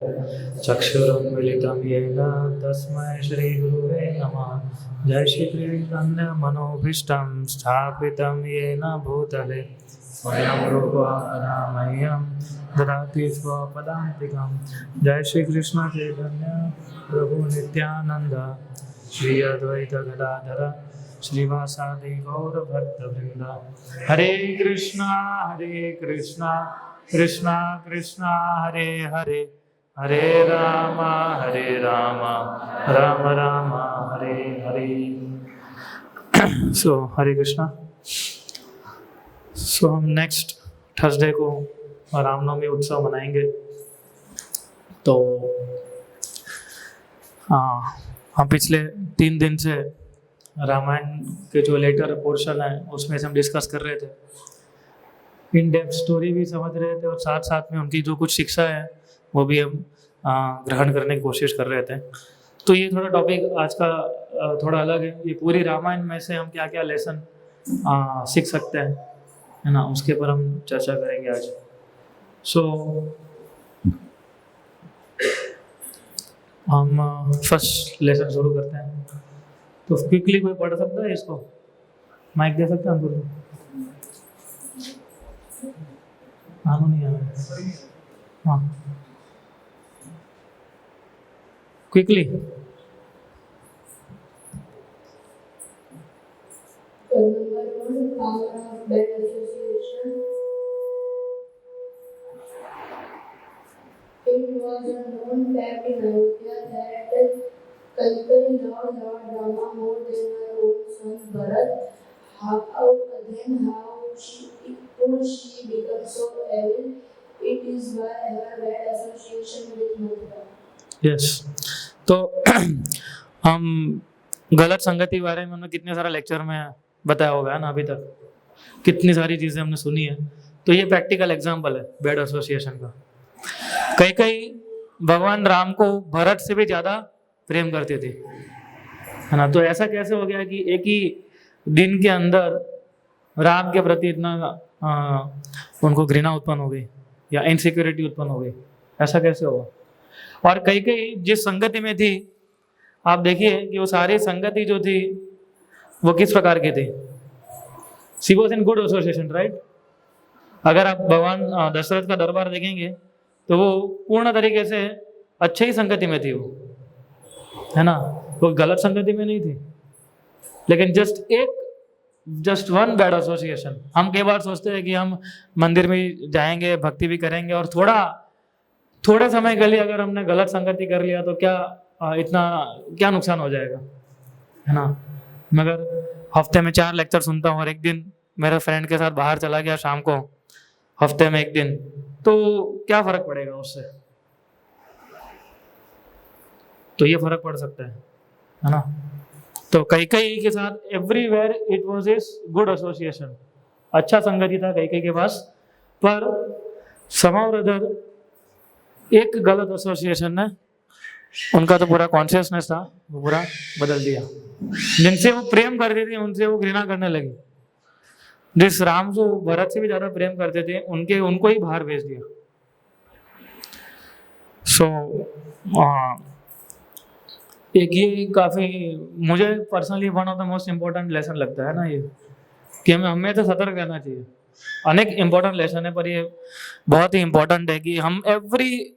चक्षुरुन्मिलितं येन तस्मै श्रीगुरुवे नमः। जय श्रीकृष्ण मनोभीष्टं स्थापितं येन भूतले स्वयं रूपा अनामय्यं ददाति स्वपदान्तिकं। जय श्रीकृष्ण चैतन्य प्रभु नित्यानंद श्री अद्वैत गदाधर श्रीवासादि गौरभक्तवृंद। हरे कृष्णा कृष्णा कृष्णा हरे हरे, हरे राम राम राम हरे हरे। सो हरे कृष्णा। सो हम नेक्स्ट थर्सडे को रामनवमी उत्सव मनाएंगे। तो हम पिछले 3 दिन से रामायण के जो लेटर पोर्शन है उसमें से हम डिस्कस कर रहे थे, इन डेप्थ स्टोरी भी समझ रहे थे और साथ साथ में उनकी जो कुछ शिक्षा है वो भी हम ग्रहण करने की कोशिश कर रहे थे। तो ये थोड़ा टॉपिक आज का थोड़ा अलग है। ये पूरी रामायण में से हम क्या क्या लेसन सीख सकते हैं, है ना, उसके ऊपर हम चर्चा करेंगे आज। सो हम फर्स्ट लेसन शुरू करते हैं। तो क्विकली कोई पढ़ सकता है इसको? माइक दे सकते हैं हमको? नहीं आ रहा। हाँ quickly. It was a known fact in Ayodhya that Kaikeyi loved Lord Rama more than her own son Bharat. Then how could she become so evil? It is why her bad association with Mathura. Yes तो हम गलत संगति के बारे में हमने कितने सारा लेक्चर में बताया होगा, है ना, अभी तक कितनी सारी चीज़ें हमने सुनी है। तो ये प्रैक्टिकल एग्जांपल है बैड एसोसिएशन का। कई भगवान राम को भरत से भी ज़्यादा प्रेम करते थे, है ना। तो ऐसा कैसे हो गया कि एक ही दिन के अंदर राम के प्रति इतना उनको घृणा उत्पन्न हो गई या इनसिक्योरिटी उत्पन्न हो गई? ऐसा कैसे हुआ? और कई जिस संगति में थी, आप देखिए कि वो सारी संगति जो थी वो किस प्रकार की थी? She was in good association, right. अगर आप भगवान दशरथ का दरबार देखेंगे तो वो पूर्ण तरीके से अच्छे ही संगति में थी वो, है ना, वो गलत संगति में नहीं थी। लेकिन जस्ट वन बैड एसोसिएशन। हम कई बार सोचते हैं कि हम मंदिर में जाएंगे, भक्ति भी करेंगे और थोड़ा समय के लिए अगर हमने गलत संगति कर लिया तो इतना क्या नुकसान हो जाएगा, है ना। मगर हफ्ते में 4 लेक्चर सुनता हूँ और एक दिन मेरे फ्रेंड के साथ बाहर चला गया शाम को, हफ्ते में 1 दिन, तो क्या फर्क पड़ेगा उससे? तो ये फर्क पड़ सकता है ना। तो कई के साथ everywhere it was is good association, अच्छा संगति था कई के पास, पर समाउ अदर एक गलत एसोसिएशन ने उनका तो पूरा कॉन्शियसनेस था वो पूरा बदल दिया। जिनसे वो प्रेम करते थे उनसे वो घृणा करने लगे। जिस राम जो भरत से भी ज्यादा प्रेम करते थे उनको ही बाहर भेज दिया। सो एक ये काफी मुझे personally one of the most important lesson लगता है ना ये, कि हमें तो सतर्क रहना चाहिए। अनेक इम्पोर्टेंट लेसन है पर ये बहुत ही इम्पोर्टेंट है कि हम every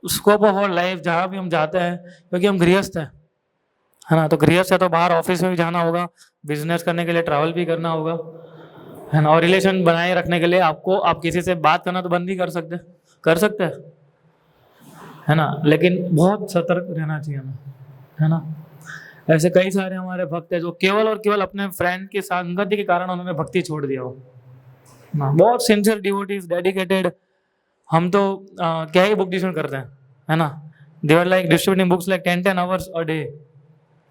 scope of our life जहाँ भी हम जाते हैं, क्योंकि हम गृहस्थ हैं, है ना। तो गृहस्थ है तो बाहर ऑफिस में भी जाना होगा, बिजनेस करने के लिए ट्रैवल भी करना होगा, है ना। और रिलेशन बनाए रखने के लिए आप किसी से बात करना तो बंद ही कर सकते हैं, है ना। लेकिन बहुत सतर्क रहना चाहिए हमें, है ना। ऐसे कई सारे हमारे भक्त है जो केवल और केवल अपने फ्रेंड की संगति के कारण उन्होंने भक्ति छोड़ दिया हो ना। बहुत सिंसियर डिवोटीज, डेडिकेटेड, हम तो क्या ही बुक डिस्ट्रीब्यूट करते हैं, है ना। They are like distributing books like 10 hours a day,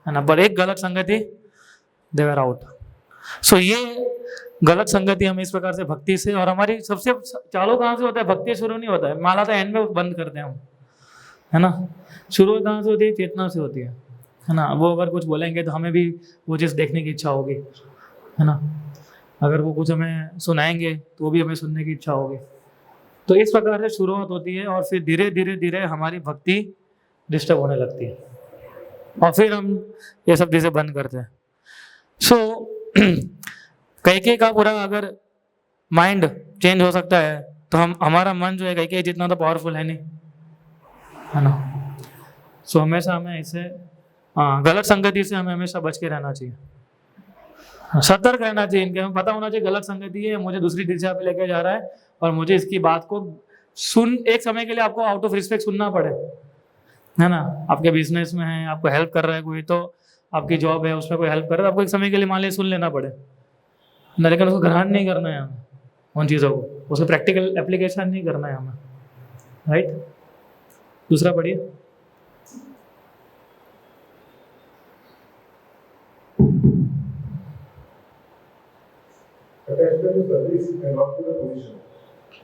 है ना। पर एक गलत संगति, दे आर आउट। सो ये गलत संगति हम इस प्रकार से भक्ति से, और हमारी सबसे चालू कहाँ से होता है? भक्ति शुरू नहीं होता है, माला तो एंड में बंद करते हैं हम, है ना। शुरू कहाँ से होती है? चेतना से होती है ना। वो अगर कुछ बोलेंगे तो हमें भी वो चीज़ देखने की इच्छा होगी, है ना। अगर वो कुछ हमें सुनाएंगे तो भी हमें सुनने की इच्छा होगी। तो इस प्रकार से शुरुआत होती है और फिर धीरे धीरे धीरे हमारी भक्ति डिस्टर्ब होने लगती है और फिर हम ये सब चीज़ें बंद करते हैं। सो कैके का पूरा अगर माइंड चेंज हो सकता है तो हम हमारा मन जो है कैके जितना तो पावरफुल है नहीं, है ना। सो हमेशा हमें इसे गलत संगति से हमें हमेशा बच के रहना चाहिए, सतर्क रहना चाहिए। इनके हमें पता होना चाहिए गलत संगति है, मुझे दूसरी दिशा पे लेके जा रहा है और मुझे इसकी बात को एक समय के लिए आपको आउट ऑफ रिस्पेक्ट सुनना पड़े, है ना। आपके बिजनेस में है, आपको हेल्प कर रहा है कोई, तो आपकी जॉब है उसमें कोई हेल्प कर रहा है, आपको एक समय के लिए मान लिया सुन लेना पड़े ना, लेकिन उसको ग्रहण नहीं करना है हमें उन चीज़ों को, उसको प्रैक्टिकल एप्लीकेशन नहीं करना है हमें, राइट। दूसरा पढ़िए। Attachment to service and not to the position.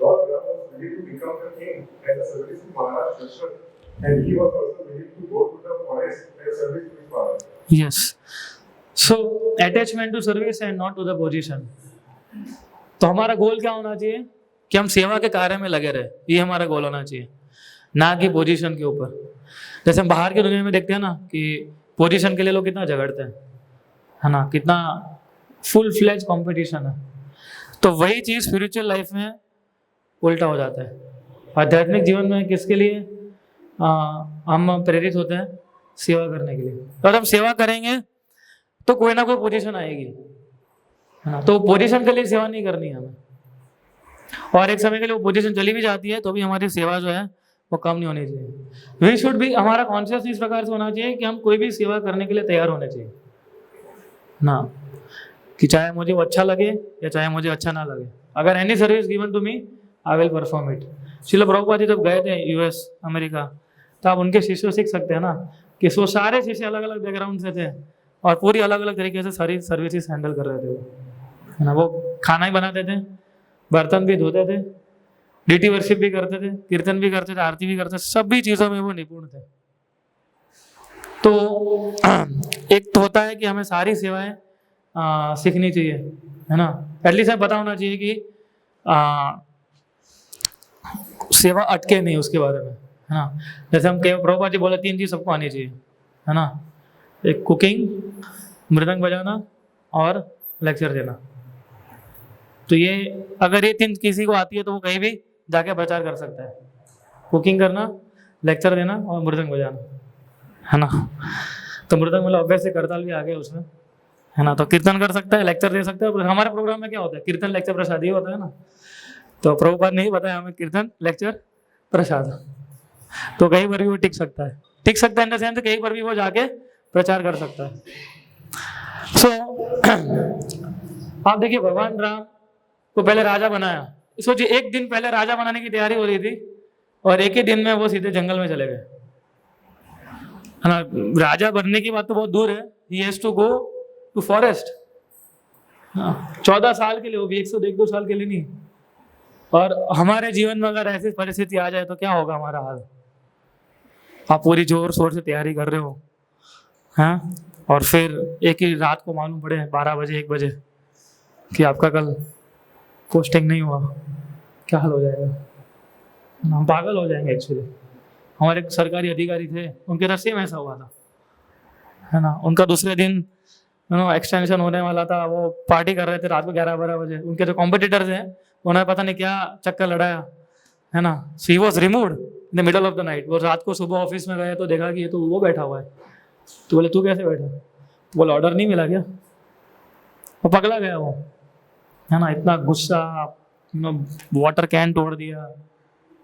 Lord Ram was ready to become the king as a service to Maharaj Dasharatha, and he was also ready to go to the forest as service to his father. Yes. So attachment to service and not to the position. तो हमारा गोल क्या होना चाहिए कि हम सेवा के कार्य में लगे रहे, ये हमारा गोल होना चाहिए, ना कि पोजीशन के ऊपर। जैसे हम बाहर की दुनिया में देखते हैं ना कि पोजीशन के लिए लोग कितना झगड़ते हैं, है ना, कितना फुल फ्लेज कंपटीशन है। तो वही चीज़ स्पिरिचुअल लाइफ में उल्टा हो जाता है। आध्यात्मिक जीवन में किसके लिए हम प्रेरित होते हैं? सेवा करने के लिए। और हम सेवा करेंगे तो कोई ना कोई पोजीशन आएगी, है ना। तो पोजीशन के लिए सेवा नहीं करनी है हमें, और एक समय के लिए वो पोजीशन चली भी जाती है तो भी हमारी सेवा जो है वो कम नहीं होनी चाहिए। वी शुड भी, हमारा कॉन्शियस इस प्रकार से होना चाहिए कि हम कोई भी सेवा करने के लिए तैयार होने चाहिए ना, कि चाहे मुझे वो अच्छा लगे या चाहे मुझे अच्छा ना लगे, अगर any service given to me I will perform it. Srila Prabhupada ji जब गए थे यूएस अमेरिका, तो आप उनके शिष्यों सीख सकते हैं ना कि वो सारे शिष्य अलग अलग बैकग्राउंड से थे और पूरी अलग अलग तरीके से सारी सर्विसेज हैंडल कर रहे थे वो, है ना। वो खाना ही बनाते थे, बर्तन भी धोते थे, डीटी वर्शिप भी करते थे, कीर्तन भी करते थे, आरती भी करते थे, सभी चीज़ों में वो निपुण थे। तो एक तो होता है कि हमें सारी सेवाएं सीखनी चाहिए, है ना। एटलीस्ट हमें पता होना चाहिए कि सेवा अटके नहीं उसके बारे में, है ना। जैसे हम प्रभुपाद जी बोले 3 चीज़ सबको आनी चाहिए, है ना। एक कुकिंग, मृदंग बजाना और लेक्चर देना। तो ये अगर ये 3 किसी को आती है तो वो कहीं भी जाके प्रचार कर सकता है, कुकिंग करना, लेक्चर देना और मृदंग बजाना, है ना। तो मृदंग मतलब ऑब्वियस से करताल भी आ गया उसमें, है ना। तो कीर्तन कर सकता है, लेक्चर दे सकता है। हमारे प्रोग्राम में क्या होता है, कीर्तन लेक्चर प्रसाद ही होता है ना। तो प्रभुपाद ने ही बताया हमें कीर्तन लेक्चर प्रसाद, तो कहीं पर भी वो टिक सकता है इन द सेंस कहीं पर भी वो जाके प्रचार कर सकता है। सो आप देखिए भगवान राम को पहले राजा बनाया, सोचिए 1 दिन पहले राजा बनाने की तैयारी हो रही थी और एक ही दिन में वो सीधे जंगल में चले गए, है ना। राजा बनने की बात तो बहुत दूर है, he has to go to forest, 14 साल के लिए, वो भी 102 साल के लिए नहीं। और हमारे जीवन में अगर ऐसी परिस्थिति आ जाए तो क्या होगा हमारा हाल? आप पूरी जोर शोर से तैयारी कर रहे हो, हैं, और फिर एक ही रात को मालूम पड़े 12 बजे 1 बजे कि आपका कल पोस्टिंग नहीं हुआ, क्या हाल हो जाएगा? हम पागल हो जाएंगे एक्चुअली। हमारे एक सरकारी अधिकारी थे, उनके साथ सेम ऐसा हुआ था, है ना। उनका दूसरे दिन एक्सटेंशन होने वाला था, वो पार्टी कर रहे थे रात को 11-12 बजे। उनके जो कॉम्पिटिटर्स हैं उन्होंने पता नहीं क्या चक्कर लड़ाया, है ना। So he was removed in the middle of the night. वो रात को सुबह ऑफिस में गए तो देखा कि ये तो वो बैठा हुआ है। तो बोले तू कैसे बैठा? तो बोले ऑर्डर नहीं मिला क्या? वो पगला गया वो, है ना। इतना गुस्सा, वाटर कैन तोड़ दिया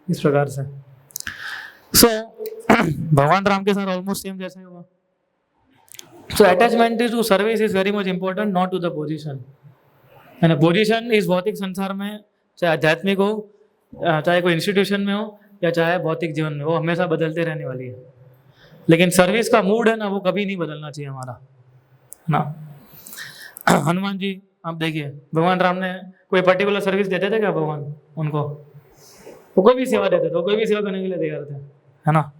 इस प्रकार से। सो भगवान राम के साथ ऑलमोस्ट सेम जैसे हुआ। So attachment to service is very much important, not to the position. And position इस भौतिक संसार में, चाहे आध्यात्मिक हो, चाहे कोई इंस्टीट्यूशन में हो या चाहे भौतिक जीवन में, वो हमेशा बदलते रहने वाली है। लेकिन सर्विस का मूड है ना, वो कभी नहीं बदलना चाहिए हमारा, ना। हनुमान जी आप देखिए, भगवान राम ने कोई पर्टिकुलर सर्विस देते थे क्या भगवान उनको? वो कोई भी सेवा देते थे, वो कोई भी सेवा करने के लिए तैयार थे, है ना।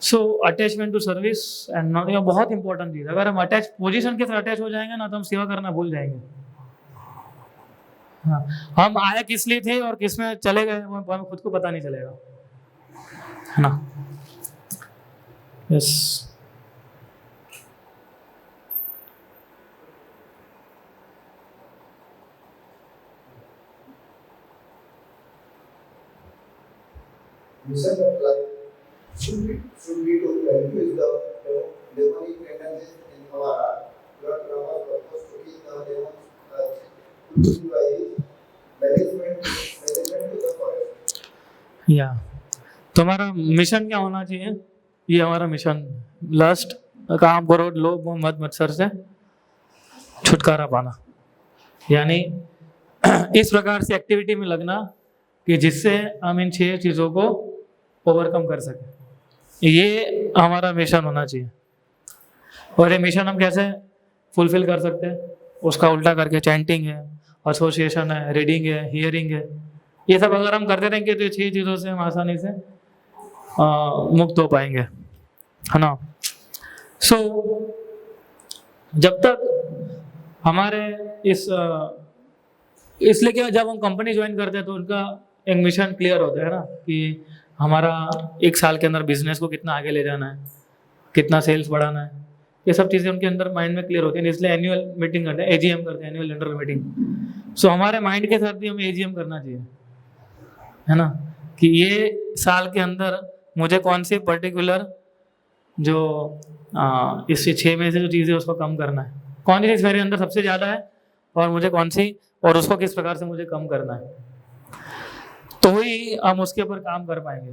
So attachment to service and not, ये बहुत इंपॉर्टेंट चीज़। अगर हम पोजीशन के साथ अटैच हो जाएंगे ना तो हम सेवा करना भूल जाएंगे, हाँ, हम आए किस लिए थे और किस में चले गए वो हमें खुद को पता नहीं चलेगा, है ना। Yes. You said that life should be to value is the demonic tendencies in our heart. Lord Rama purpose to keep the demons by his management to the forest. या तो हमारा मिशन क्या होना चाहिए, ये हमारा मिशन, लस्ट, काम, क्रोध, लोभ, मोह, मद मत्सर से छुटकारा पाना, यानी इस प्रकार से एक्टिविटी में लगना कि जिससे हम इन 6 चीज़ों को ओवरकम कर सकें, ये हमारा मिशन होना चाहिए। और ये मिशन हम कैसे फुलफिल कर सकते हैं, उसका उल्टा करके चैंटिंग है, एसोसिएशन है, रीडिंग है, हियरिंग है, ये सब अगर हम करते रहेंगे तो ये 6 चीज़ों से हम आसानी से मुक्त हो पाएंगे, है ना। सो जब तक हमारे इसलिए क्या, जब हम कंपनी ज्वाइन करते हैं तो उनका एक मिशन क्लियर होता है ना, कि हमारा 1 साल के अंदर बिजनेस को कितना आगे ले जाना है, कितना सेल्स बढ़ाना है, ये सब चीज़ें उनके अंदर माइंड में क्लियर होती हैं। इसलिए एनुअल मीटिंग करते हैं, एजीएम करते हैं, एनुअल जनरल मीटिंग। सो हमारे माइंड के साथ भी हमें एजीएम करना चाहिए, है ना, कि ये साल के अंदर मुझे कौन सी पर्टिकुलर जो इस 6 में से जो चीज़ें उसको कम करना है, कौन सी चीज़ मेरे अंदर सबसे ज़्यादा है और मुझे कौन सी, और उसको किस प्रकार से मुझे कम करना है, तो ही हम उसके ऊपर काम कर पाएंगे,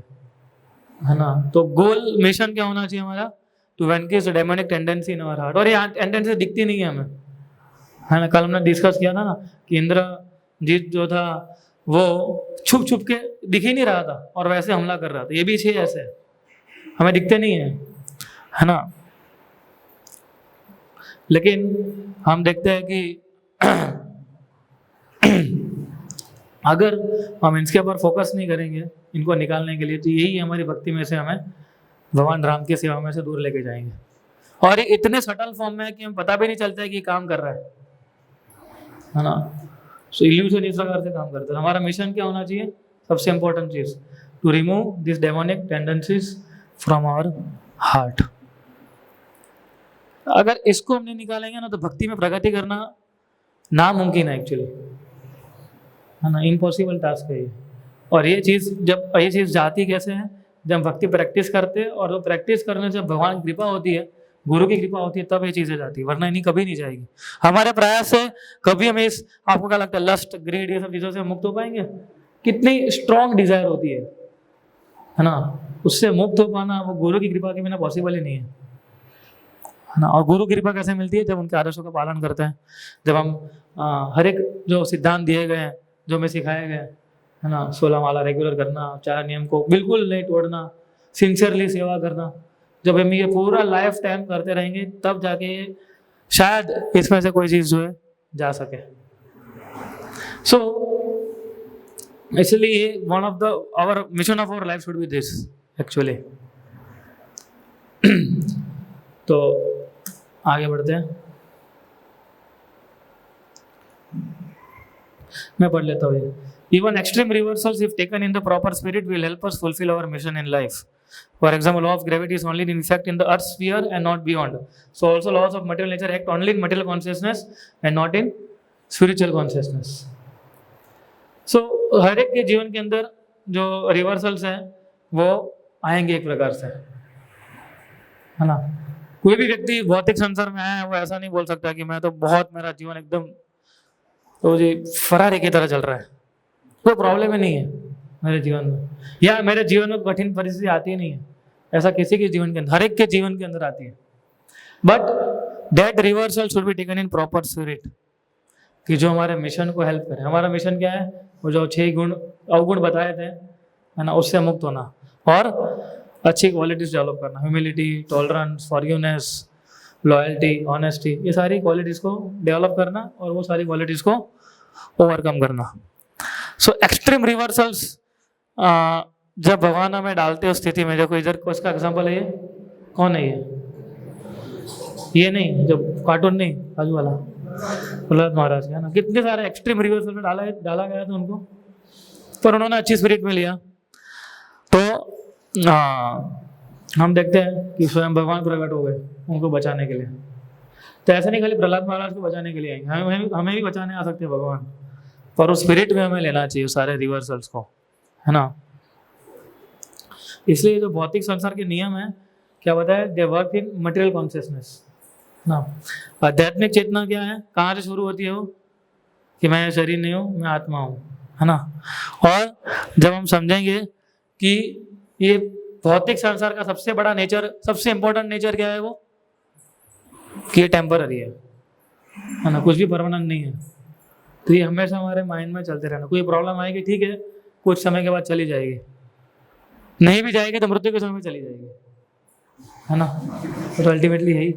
है ना। तो गोल मिशन क्या होना चाहिए हमारा, to vanquish demonic tendency in our heart. और ये टेंडेंसी दिखती नहीं है हमें, है ना। कल हमने डिस्कस किया था ना कि इंद्रजीत जो था वो छुप छुप के दिख ही नहीं रहा था और वैसे हमला कर रहा था, ये भी 6 ऐसे हमें दिखते नहीं है ना। लेकिन हम देखते हैं कि अगर हम इनके ऊपर फोकस नहीं करेंगे इनको निकालने के लिए, तो यही हमारी भक्ति में से हमें भगवान राम की सेवा में से दूर लेके जाएंगे। और ये इतने सटल फॉर्म में है कि हम पता भी नहीं चलता है कि काम कर रहा है ना। सो इल्यूजन इस प्रकार से काम करता है। हमारा मिशन क्या होना चाहिए, सबसे इंपॉर्टेंट चीज, to remove this demonic tendencies from our heart. अगर इसको हम नहीं निकालेंगे ना तो भक्ति में प्रगति करना नामुमकिन है एक्चुअली, है ना, इम्पॉसिबल टास्क है ये। और ये चीज़ जाती कैसे है, जब हम भक्ति प्रैक्टिस करते हैं, और वो प्रैक्टिस करने से भगवान की कृपा होती है, गुरु की कृपा होती है, तब ये चीज़ें जाती है, वरना इन्हीं कभी नहीं जाएगी। हमारे प्रयास से कभी हम आपको क्या लगता है, लस्ट, ग्रीड, ये सब चीज़ों से मुक्त हो पाएंगे? कितनी स्ट्रॉन्ग डिजायर होती है ना, उससे मुक्त हो पाना वो गुरु की कृपा के बिना पॉसिबल ही नहीं है ना। और गुरु की कृपा कैसे मिलती है, जब उनके आदर्शों का पालन करते हैं, जब हम हर एक जो सिद्धांत दिए गए हैं, जो हमें सिखाए गए, है ना, 16 माला रेगुलर करना, 4 नियम को बिल्कुल नहीं तोड़ना, सिंसियरली सेवा करना, जब हम ये पूरा लाइफ टाइम करते रहेंगे तब जाके शायद इसमें से कोई चीज़ जो है जा सके। सो इसलिए one of the our mission of our life should be this actually. तो आगे बढ़ते हैं, मैं पढ़ लेता हूँ ये। Even extreme reversals, if taken in the proper spirit, will help us fulfill our mission in life. For example, law of gravity is only in effect in the earth sphere and not beyond. So also laws of material nature act only in material consciousness and not in spiritual consciousness. So हर एक के जीवन के अंदर जो reversals हैं वो आएंगे एक प्रकार से, है ना। कोई भी व्यक्ति भौतिक संसार में आया है वो ऐसा नहीं बोल सकता कि मैं तो बहुत, मेरा जीवन एकदम तो जी फरारी की तरह चल रहा है, कोई प्रॉब्लम ही नहीं है मेरे जीवन में, या मेरे जीवन में कठिन परिस्थिति आती ही नहीं है। ऐसा किसी के जीवन के अंदर, हर एक के जीवन के अंदर आती है। But that reversal should be taken in proper spirit, कि जो हमारे मिशन को हेल्प करे। हमारा मिशन क्या है, वो जो 6 गुण अवगुण बताए थे, है ना, उससे मुक्त होना और अच्छी क्वालिटीज डेवलप करना, humility, tolerance, forgiveness, loyalty, honesty, ये सारी क्वालिटीज को डेवलप करना और वो सारी क्वालिटीज को ओवरकम करना। सो एक्सट्रीम रिवर्सल्स जब भगवान हमें डालते हो स्थिति में, देखो इधर उसका एग्जाम्पल है, ये कौन है, ये नहीं, जब कार्टून नहीं, बाजू वाला, प्रहलाद महाराज का, है ना, कितने सारे एक्सट्रीम रिवर्सल में डाला गया था उनको, पर उन्होंने अच्छी स्पिरिट में लिया। तो हम देखते हैं कि स्वयं भगवान प्रकट हो गए उनको बचाने के लिए। तो ऐसा नहीं खाली प्रहलाद महाराज को बचाने के लिए आएंगे, हमें भी बचाने आ सकते हैं भगवान, पर उस स्पिरिट में हमें लेना चाहिए सारे रिवर्सल्स को, है ना। इसलिए जो भौतिक संसार के नियम है, क्या बताया, they work in material consciousness ना। आध्यात्मिक चेतना क्या है, कहाँ से शुरू होती है वो, कि मैं शरीर नहीं हूँ, मैं आत्मा हूँ, है ना। और जब हम समझेंगे कि ये भौतिक संसार का सबसे बड़ा नेचर, सबसे इंपॉर्टेंट नेचर क्या है वो, कि ये टेम्पररी है ना, कुछ भी परमानेंट नहीं है। तो ये हमेशा हमारे माइंड में चलते रहना। कोई प्रॉब्लम आएगी, ठीक है, कुछ समय के बाद चली जाएगी, नहीं भी जाएगी तो मृत्यु के समय में चली जाएगी, है ना। तो अल्टीमेटली यही,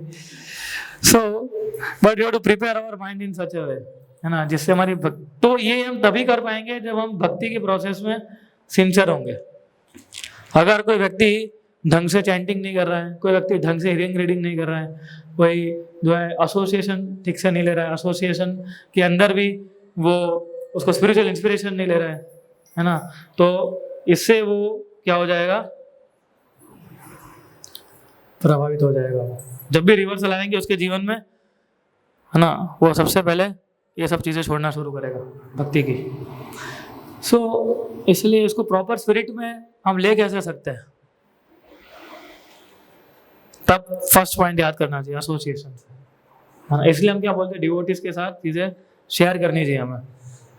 so but you have to prepare our mind in such a way, है ना, जिससे हमारी तो ये हम तभी कर पाएंगे जब हम भक्ति के प्रोसेस में सिंसियर होंगे। अगर कोई व्यक्ति ढंग से चैंटिंग नहीं कर रहा है, कोई व्यक्ति ढंग से हियरिंग रीडिंग नहीं कर रहा है, कोई जो है एसोसिएशन ठीक से नहीं ले रहा है, एसोसिएशन के अंदर भी वो उसको स्पिरिचुअल इंस्पिरेशन नहीं ले रहा है ना, तो इससे वो क्या हो जाएगा, प्रभावित हो जाएगा। वो जब भी रिवर्सल आएंगे उसके जीवन में, है ना, वो सबसे पहले ये सब चीज़ें छोड़ना शुरू करेगा भक्ति की। सो इसलिए इसको प्रॉपर स्पिरिट में हम ले कैसे सकते हैं, तब फर्स्ट पॉइंट याद करना चाहिए, एसोसिएशन, है ना। इसलिए हम क्या बोलते हैं, डिवोटीज के साथ चीज़ें शेयर करनी चाहिए हमें,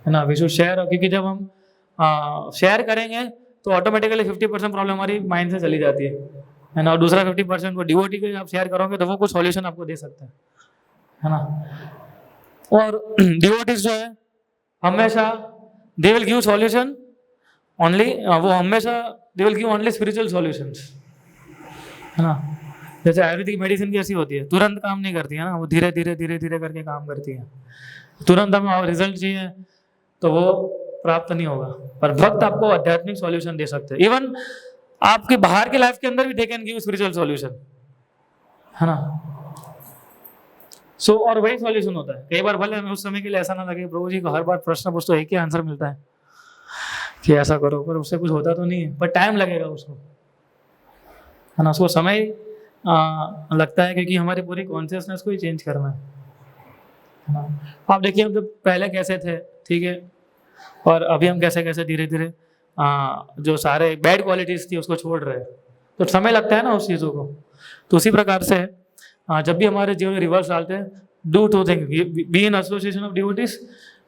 है ना। वी शुड शेयर, क्योंकि जब हम शेयर करेंगे तो ऑटोमेटिकली 50% प्रॉब्लम हमारी माइंड से चली जाती है ना, और दूसरा 50% को डिवोटी के आप शेयर करोगे तो वो कुछ सॉल्यूशन आपको दे सकते हैं, है ना। और डिवोटीज जो है हमेशा they will give solution only, वो हमेशा they will give only spiritual solutions, है ना। जैसे आयुर्वेदिक मेडिसिन की ऐसी होती है, तुरंत काम नहीं करती है ना, वो धीरे धीरे धीरे धीरे करके काम करती है। तुरंत हमें रिजल्ट चाहिए तो वो प्राप्त नहीं होगा, पर भक्त आपको आध्यात्मिक सॉल्यूशन दे सकते हैं। इवन आपके बाहर के लाइफ के अंदर भी they can give spiritual solution, है ना। सो और वही सॉल्यूशन होता है। कई बार भले हमें उस समय के लिए ऐसा ना लगे, प्रभु जी को हर बार प्रश्न पूछो तो एक ही आंसर मिलता है कि ऐसा करो, पर उससे कुछ होता तो नहीं है, पर टाइम लगेगा उसको, है ना। उसको समय लगता है, क्योंकि हमारी पूरी कॉन्शियसनेस को ही चेंज करना है ना। आप देखिए हम जब पहले कैसे थे, ठीक है, और अभी हम कैसे कैसे धीरे धीरे जो सारे बैड क्वालिटीज थी उसको छोड़ रहे हैं, तो समय लगता है ना उस चीज़ों को। तो उसी प्रकार से जब भी हमारे जीवन में रिवर्स डालते हैं, do two thing, be in association of devotees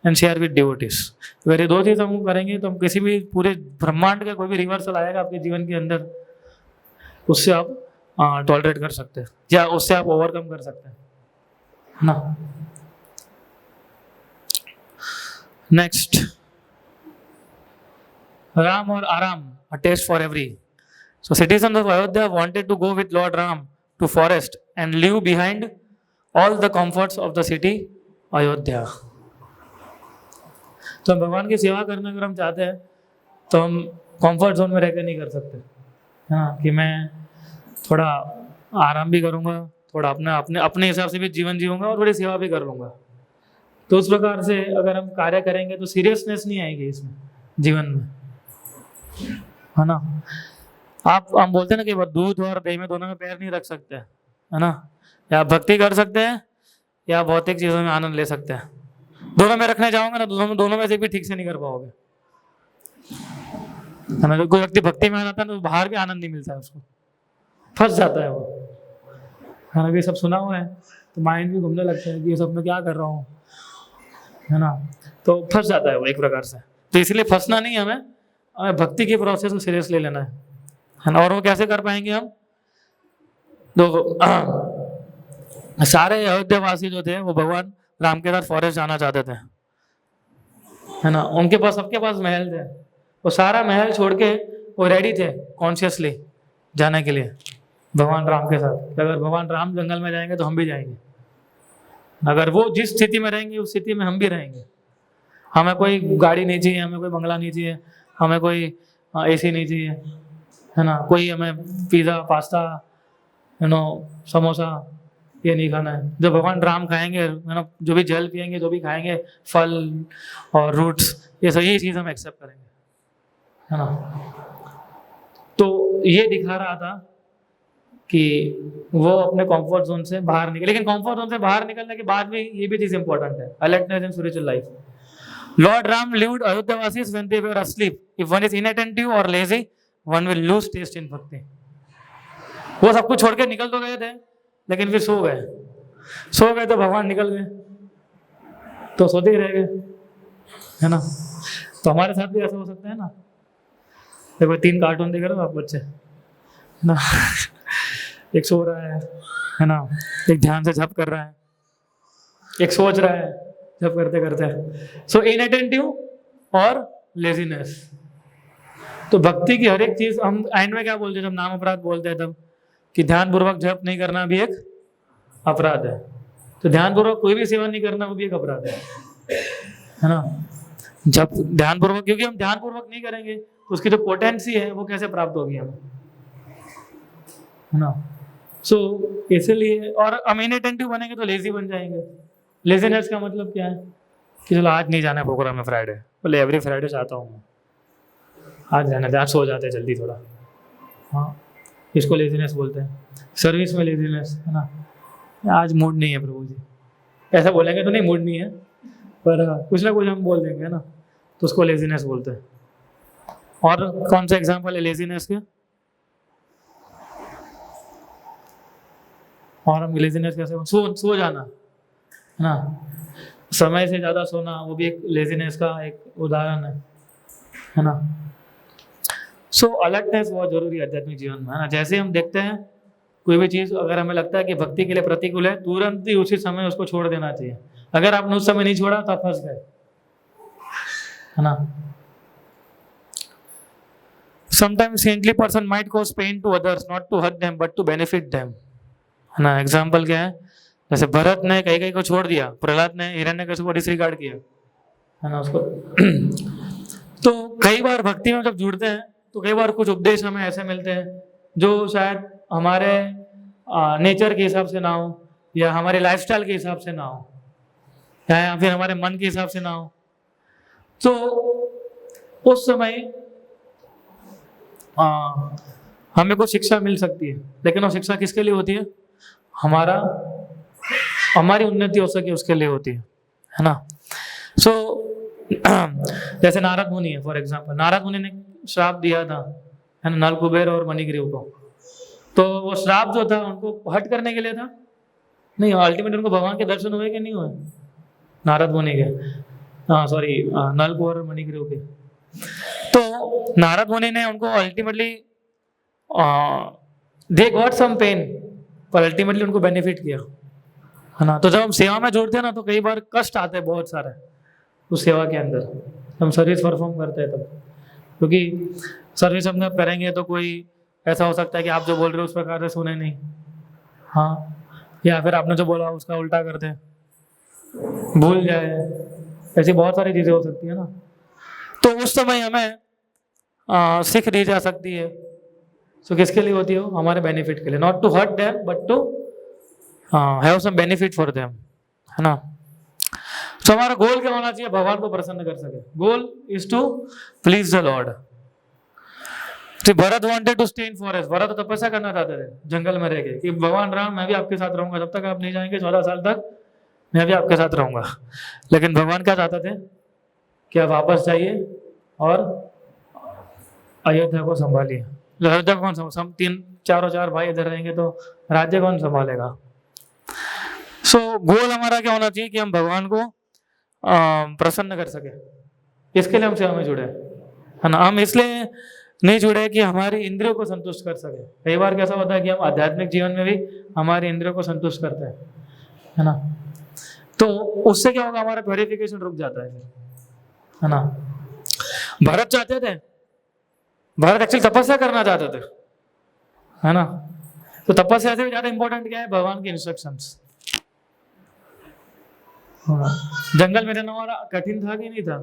and share with devotees. अगर ये दो चीज़ हम करेंगे तो हम किसी भी पूरे ब्रह्मांड का कोई भी रिवर्सल आएगा आपके जीवन के अंदर, उससे आप टॉलरेट कर सकते हैं या उससे आप ओवरकम कर सकते हैं, है ना। नेक्स्ट, राम और आराम, a taste for every. So citizens of Ayodhya wanted to go with Lord Ram to forest and leave behind all the comforts of the city Ayodhya. तो हम भगवान की सेवा करना अगर हम चाहते हैं तो हम कंफर्ट जोन में रहकर नहीं कर सकते, हाँ, कि मैं थोड़ा आराम भी करूँगा, थोड़ा अपने हिसाब से भी जीवन जीऊँगा और थोड़ी सेवा भी कर लूँगा। तो उस प्रकार से अगर हम कार्य करेंगे तो सीरियसनेस नहीं आएगी इसमें जीवन में, है ना। हम बोलते हैं ना कि दूध और दही में दोनों में पैर नहीं रख सकते, है ना। या भक्ति कर सकते हैं या भौतिक चीज़ों में आनंद ले सकते हैं। दोनों में रखने जाओगे ना, दोनों में से भी ठीक से नहीं कर पाओगे, है ना। कोई व्यक्ति भक्ति में आ जाता है तो बाहर भी आनंद नहीं मिलता है उसको, फंस जाता है वो, है ना। ये सब सुना हुआ है तो माइंड भी घूमने लगता है कि ये सब मैं क्या कर रहा हूँ, है ना। तो फंस जाता है वो एक प्रकार से। तो इसलिए फंसना नहीं, हमें भक्ति के प्रोसेस को सीरियस ले लेना है ना। और वो कैसे कर पाएंगे हम, तो सारे अयोध्या वासी जो थे वो भगवान राम के साथ फॉरेस्ट जाना चाहते थे, है ना। उनके पास, सबके पास महल थे, वो सारा महल छोड़ के वो रेडी थे कॉन्शियसली जाने के लिए भगवान राम के साथ। अगर भगवान राम जंगल में जाएंगे तो हम भी जाएंगे, अगर वो जिस स्थिति में रहेंगे उस स्थिति में हम भी रहेंगे। हमें कोई गाड़ी नहीं चाहिए, हमें कोई बंगला नहीं चाहिए, हमें कोई एसी नहीं चाहिए, है ना। कोई हमें पिज़्ज़ा, पास्ता, समोसा, ये नहीं खाना है। जो भगवान राम खाएंगे, मतलब जो भी जल पिएंगे, जो भी खाएंगे, फल और रूट्स, ये सही चीज़ हम एक्सेप्ट करेंगे, है ना। तो ये दिखा रहा था कि वो अपने कंफर्ट जोन से बाहर निकले, लेकिन कंफर्ट जोन से बाहर निकलने के बाद भी ये भी चीज़ इंपॉर्टेंट है, alertness in spiritual life. Lord Ram lived Ayodhyavasis when they were asleep. If one is inattentive or lazy, one will lose taste in bhakti. वो सब कुछ छोड़ के निकल तो गए थे, लेकिन फिर सो गए तो भगवान निकल गए, तो सोते ही रह गए, है ना। तो हमारे साथ भी ऐसा हो सकता है ना। देखो 3 कार्टून देख रहे हो आप बच्चे, है ना। एक सो रहा है ना, एक ध्यान से जप कर रहा है, एक सोच रहा है जब करते करते। सो इनअटेंटिव और लेजीनेस। तो भक्ति की हर एक चीज हम एंड में क्या बोलते हैं, जब नाम अपराध बोलते हैं तब, कि ध्यान पूर्वक जप नहीं करना भी एक अपराध है। तो ध्यान पूर्वक कोई भी सेवा नहीं करना वो भी एक अपराध है ना। जब ध्यान पूर्वक, क्योंकि हम ध्यान पूर्वक नहीं करेंगे तो उसकी जो पोटेंसी है वो कैसे प्राप्त होगी हमें, है ना। सो इसलिए, और हम इनअटेंटिव बनेंगे तो लेजी बन जाएंगे। लेजीनेस का मतलब क्या है कि चलो आज नहीं जाना है प्रोग्राम में, फ्राइडे, बोले एवरी फ्राइडे चाहता हूँ मैं, आज जाना है, आज सो जाते हैं जल्दी थोड़ा, हाँ, इसको लेजीनेस बोलते हैं। सर्विस में लेजीनेस, है ना, आज मूड नहीं है प्रभु जी, ऐसा बोलेंगे तो नहीं मूड नहीं है, पर कुछ ना कुछ हम बोल देंगे, है ना, तो उसको लेजीनेस बोलते हैं। और कौन सा एग्जाम्पल है लेजीनेस के, और हम लेजीनेस कैसे, सो जाना, है ना, समय से ज़्यादा सोना, वो भी एक लेजीनेस का एक उदाहरण है ना। सो अलर्टनेस बहुत जरूरी है आध्यात्मिक जीवन में, है ना। जैसे हम देखते हैं कोई भी चीज़, अगर हमें लगता है कि भक्ति के लिए प्रतिकूल है, तुरंत ही उसी समय उसको छोड़ देना चाहिए। अगर आपने उस समय नहीं छोड़ा तो आप फंस गए, है ना। Sometimes saintly person might cause pain to others, not to hurt them, but to benefit them, है ना। एग्जाम्पल क्या है, जैसे भरत ने कैकेयी को छोड़ दिया, प्रहलाद ने हिरण्यकशिपु को डिसरिगार्ड किया, है ना, उसको। तो कई बार भक्ति में जब जुड़ते हैं तो कई बार कुछ उपदेश हमें ऐसे मिलते हैं जो शायद हमारे नेचर के हिसाब से ना हो, या हमारे लाइफस्टाइल के हिसाब से ना हो, या फिर हमारे मन के हिसाब से ना हो। तो उस समय हमें कुछ शिक्षा मिल सकती है, लेकिन वो शिक्षा किसके लिए होती है, हमारी उन्नति हो सके उसके लिए होती है ना। सो जैसे नारद मुनि है, फॉर एग्जांपल, नारद मुनि ने श्राप दिया था, है ना, नल कुबेर और मणिग्रीव को। तो वो श्राप जो था उनको हट करने के लिए था, नहीं, अल्टीमेट उनको भगवान के दर्शन हुए कि नहीं हुए, नारद मुनि के, हाँ सॉरी, नल कुबेर और मणिग्रीव के। तो नारद मुनि ने उनको ultimately they got some pain, पर अल्टीमेटली उनको बेनिफिट किया, है ना। तो जब हम सेवा में जुड़ते हैं ना, तो कई बार कष्ट आते हैं बहुत सारे उस सेवा के अंदर, हम सर्विस परफॉर्म करते हैं तब, क्योंकि सर्विस हम जब करेंगे तो कोई ऐसा हो सकता है कि आप जो बोल रहे हो उस प्रकार से सुने नहीं, हाँ, या फिर आपने जो बोला उसका उल्टा कर दे, भूल जाए, ऐसी बहुत सारी चीज़ें हो सकती है ना। तो उस समय हमें सीख दी जा सकती है। सो किसके लिए होती हो, हमारे बेनिफिट के लिए, not to hurt them but to have some benefit for them, है ना। तो हमारा गोल क्या होना चाहिए, भगवान को प्रसन्न कर सके। Goal is to please the Lord. तो Bharat wanted to stay in forest, Bharat तो तपस्या करना चाहते थे जंगल में रह के, कि भगवान राम मैं भी आपके साथ रहूंगा, जब तक आप नहीं जाएंगे 14 साल तक मैं भी आपके साथ रहूंगा। लेकिन भगवान क्या चाहते थे कि आप वापस जाइए और अयोध्या को संभालिए। अयोध्या कौन संभाल, 3-4 भाई इधर रहेंगे तो राज्य कौन संभालेगा। सो गोल हमारा क्या होना चाहिए कि हम भगवान को प्रसन्न कर सके। इसके लिए हम सेवा में जुड़े, है ना। हम इसलिए नहीं जुड़े कि हमारी इंद्रियों को संतुष्ट कर सके। कई बार कैसा होता है कि हम आध्यात्मिक जीवन में भी हमारी इंद्रियों को संतुष्ट करते हैं, है ना। तो उससे क्या होगा, हमारा प्योरिफिकेशन रुक जाता है, है ना। भरत चाहते थे, भरत एक्चुअली तपस्या करना चाहते थे, है ना। तो तपस्या से भी ज्यादा इंपॉर्टेंट क्या है, भगवान के इंस्ट्रक्शंस। जंगल में रहना हमारा कठिन था कि नहीं था,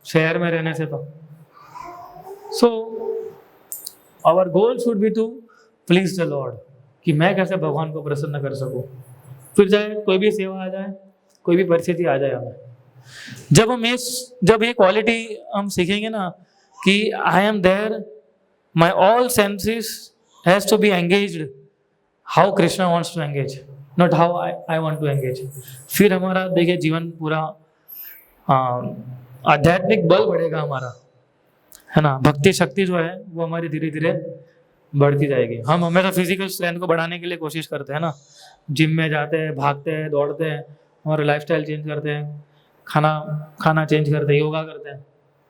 शहर में रहने से तो। So our goal should be to please the Lord, कि मैं कैसे भगवान को प्रसन्न कर सकूं, फिर चाहे कोई भी सेवा आ जाए, कोई भी परिस्थिति आ जाए हमें, जब ये क्वालिटी हम सीखेंगे ना कि I am there, my all senses has to be engaged how Krishna wants to engage, not how I want to engage, फिर हमारा देखिए जीवन पूरा आध्यात्मिक बल बढ़ेगा हमारा, है ना। भक्ति शक्ति जो है वो हमारी धीरे धीरे बढ़ती जाएगी। हम हमेशा फिजिकल स्ट्रेंथ को बढ़ाने के लिए कोशिश करते हैं ना, जिम में जाते हैं, भागते हैं, दौड़ते हैं, हमारे लाइफस्टाइल चेंज करते हैं, खाना चेंज करते हैं, योगा करते हैं,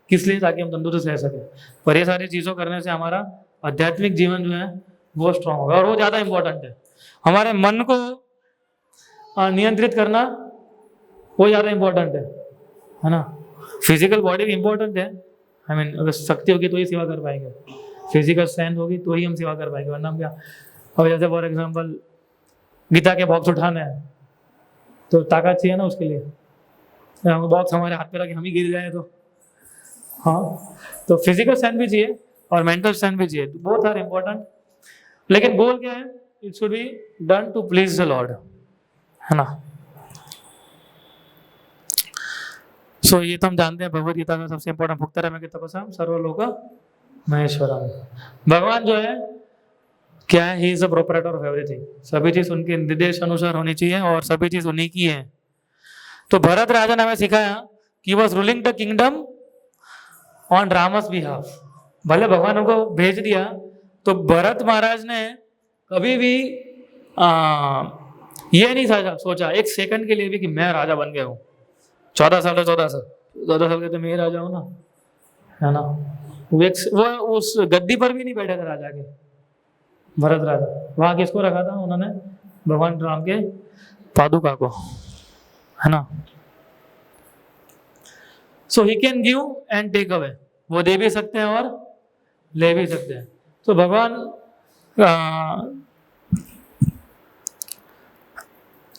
किस लिए? ताकि हम तंदुरुस्त रह सकें। पर ये सारी चीज़ों करने से हमारा आध्यात्मिक जीवन जो है वो स्ट्रांग होगा, और वो ज़्यादा इंपॉर्टेंट है। हमारे मन को नियंत्रित करना वो ज़्यादा इंपॉर्टेंट है ना। फिजिकल बॉडी भी इंपॉर्टेंट है, आई मीन अगर शक्ति होगी तो ही सेवा कर पाएंगे, फिजिकल स्ट्रेंथ होगी तो ही हम सेवा कर पाएंगे, वरना हम क्या। और जैसे फॉर एग्जांपल गीता के बॉक्स उठाने हैं तो ताकत चाहिए ना उसके लिए, हम बॉक्स हमारे हाथ पे रखे हम ही गिर जाए तो, हाँ, तो फिजिकल स्ट्रेंथ भी चाहिए और मेंटल स्ट्रेंथ भी चाहिए, बोथ आर इम्पोर्टेंट। लेकिन गोल क्या है? It should be done to please the Lord, है ना। सो ये तो हम जानते हैं, भगवद गीता का सबसे इंपॉर्टेंट भुक्तरम के तपस्या सर्वलोक महेश्वरम। भगवान जो है क्या है? He is the proprietor of everything, सभी चीज उनके निर्देश अनुसार होनी चाहिए और सभी चीज उन्हीं की है। तो भरत राजा ने हमें सिखाया कि was ruling the kingdom on Rama's behalf. भले भगवान को भेज दिया तो भरत महाराज ने कभी भी ये नहीं सोचा एक सेकंड के लिए भी कि मैं राजा बन गया हूँ। 14 साल के तो मैं ही राजा हूँ ना, है ना। वो उस गद्दी पर भी नहीं बैठे थे राजा के, भरत राजा। वहां किसको रखा था उन्होंने? भगवान राम के पादुका को, है ना। So he can give and take away, वो दे भी सकते हैं और ले भी सकते हैं। तो भगवान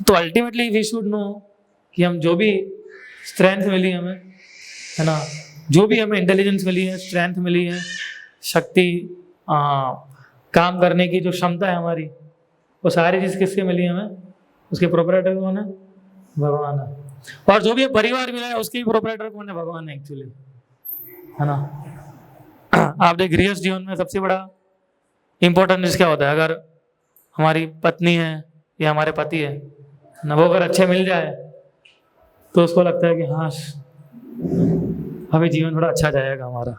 तो अल्टीमेटली वी शुड नो कि हम जो भी स्ट्रेंथ मिली हमें, है ना, जो भी हमें इंटेलिजेंस मिली है, स्ट्रेंथ मिली है, शक्ति, काम करने की जो क्षमता है हमारी, वो सारी चीज़ किससे मिली है हमें? उसके प्रोपराइटर कौन है? भगवान है। और जो भी परिवार मिला है उसके प्रोपराइटर कौन है? भगवान है एक्चुअली, है ना। आप देख गृहस्थ जीवन में सबसे बड़ा इंपॉर्टेंस क्या होता है? अगर हमारी पत्नी है या हमारे पति है ना, वो अगर अच्छे मिल जाए तो उसको लगता है कि हाँ अभी जीवन थोड़ा अच्छा जाएगा हमारा,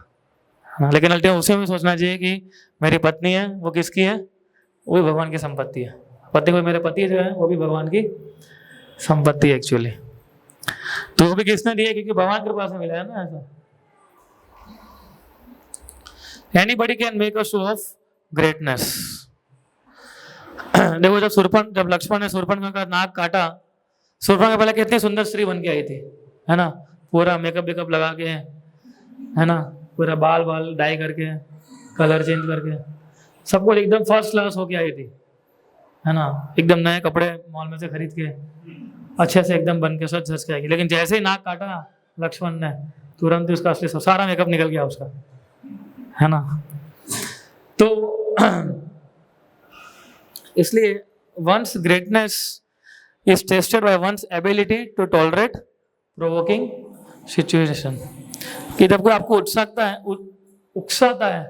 हाँ। लेकिन अल्टीमेटली उसे भी सोचना चाहिए कि मेरी पत्नी है वो किसकी है? वो भी भगवान की संपत्ति है। पति को मेरे पति जो है वो भी भगवान की संपत्ति है एक्चुअली। तो वो भी किसने दिया? क्योंकि भगवान कृपा से मिला है ना ऐसा। Anybody can make a show off greatness. देखो जब लक्ष्मण ने शूर्पणखा का नाक काटा, शूर्पणखा पहले कितनी सुंदर स्त्री बन के आई थी, है ना, पूरा मेकअप वेकअप लगा के, है ना, पूरा बाल डाई करके, कलर चेंज करके, सब कुछ एकदम फर्स्ट क्लास होके आई थी, है ना, एकदम नए कपड़े मॉल में से खरीद के अच्छे से एकदम बन के सच के आएगी। लेकिन जैसे ही नाक काटा लक्ष्मण ने, तुरंत उसका असली सारा मेकअप निकल गया उसका, है ना। तो इसलिए one's greatness is tested by one's ability to tolerate provoking situation, कि जब कोई आपको उकसाता है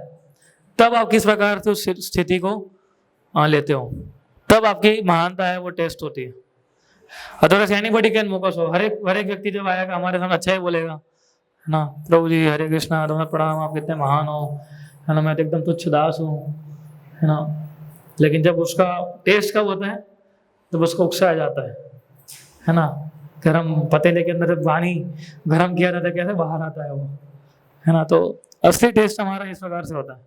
तब आप किस प्रकार से उस स्थिति को लेते हो, तब आपकी महानता है वो टेस्ट होती है। अदरवाइज एनीबडी कैन मोकस हो, हर एक व्यक्ति जब आएगा हमारे सामने अच्छा ही बोलेगा, है ना, प्रभु जी हरे कृष्णा, तुम्हें प्रणाम, आप कितने महान हो, है ना, मैं तो एकदम तुच्छ दास हूँ, है ना। लेकिन जब उसका टेस्ट कब होता है? जब उसको उकसाया जाता है ना, गरम पतीले के अंदर जब पानी गरम किया जाता है कैसे बाहर आता है वो, है ना। तो असली टेस्ट हमारा इस प्रकार से होता है।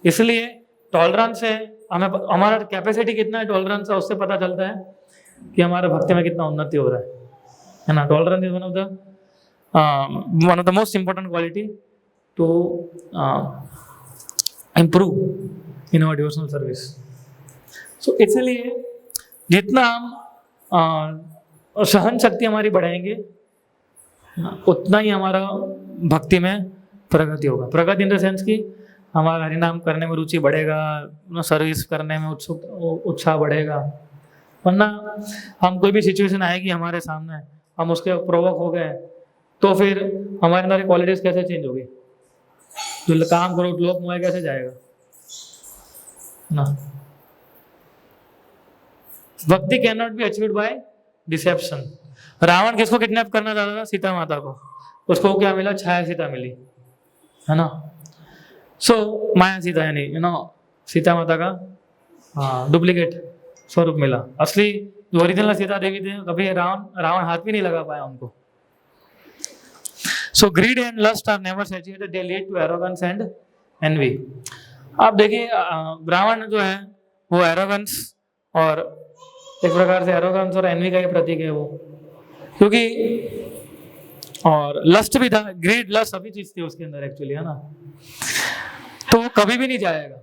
इसलिए टॉलरेंस है, हमें हमारा कैपेसिटी कितना है टॉलरेंस का, उससे पता चलता है कि हमारे भक्ति में कितना उन्नति हो रहा है ना। Tolerance is one of the most important quality to improve in our devotional service. So इसलिए जितना हम सहन शक्ति हमारी बढ़ाएंगे उतना ही हमारा भक्ति में प्रगति होगा। प्रगति इन द सेंस कि हमारा हरिनाम करने में रुचि बढ़ेगा, सर्विस करने में उत्साह बढ़ेगा, वरना हम कोई भी सिचुएशन आएगी हमारे सामने, हम उसके प्रोवोक हो गए तो फिर हमारे अंदर क्वालिटीज कैसे चेंज होगी, जो काम करो लोक मोह कैसे जाएगा ना। Bhakti can not be achieved by deception. Ravan किसको किडनैप करना चाहता था? सीता माता को। उसको क्या मिला? छाया सीता मिली, है ना। सो माया सीता यानी सीता माता का डुप्लीकेट स्वरूप मिला। असली जो ओरिजिनल सीता देवी थे कभी रावण हाथ भी नहीं लगा पाया उनको। So greed and lust are never satisfied, they lead to arrogance and envy. आप देखिए रावण जो है वो एरोगेंस और एक प्रकार से एरोगेंस और एनवी का ही प्रतीक है वो, क्योंकि और लस्ट भी था, ग्रीड लस्ट सभी चीज थी उसके अंदर एक्चुअली, है ना। तो वो कभी भी नहीं जाएगा।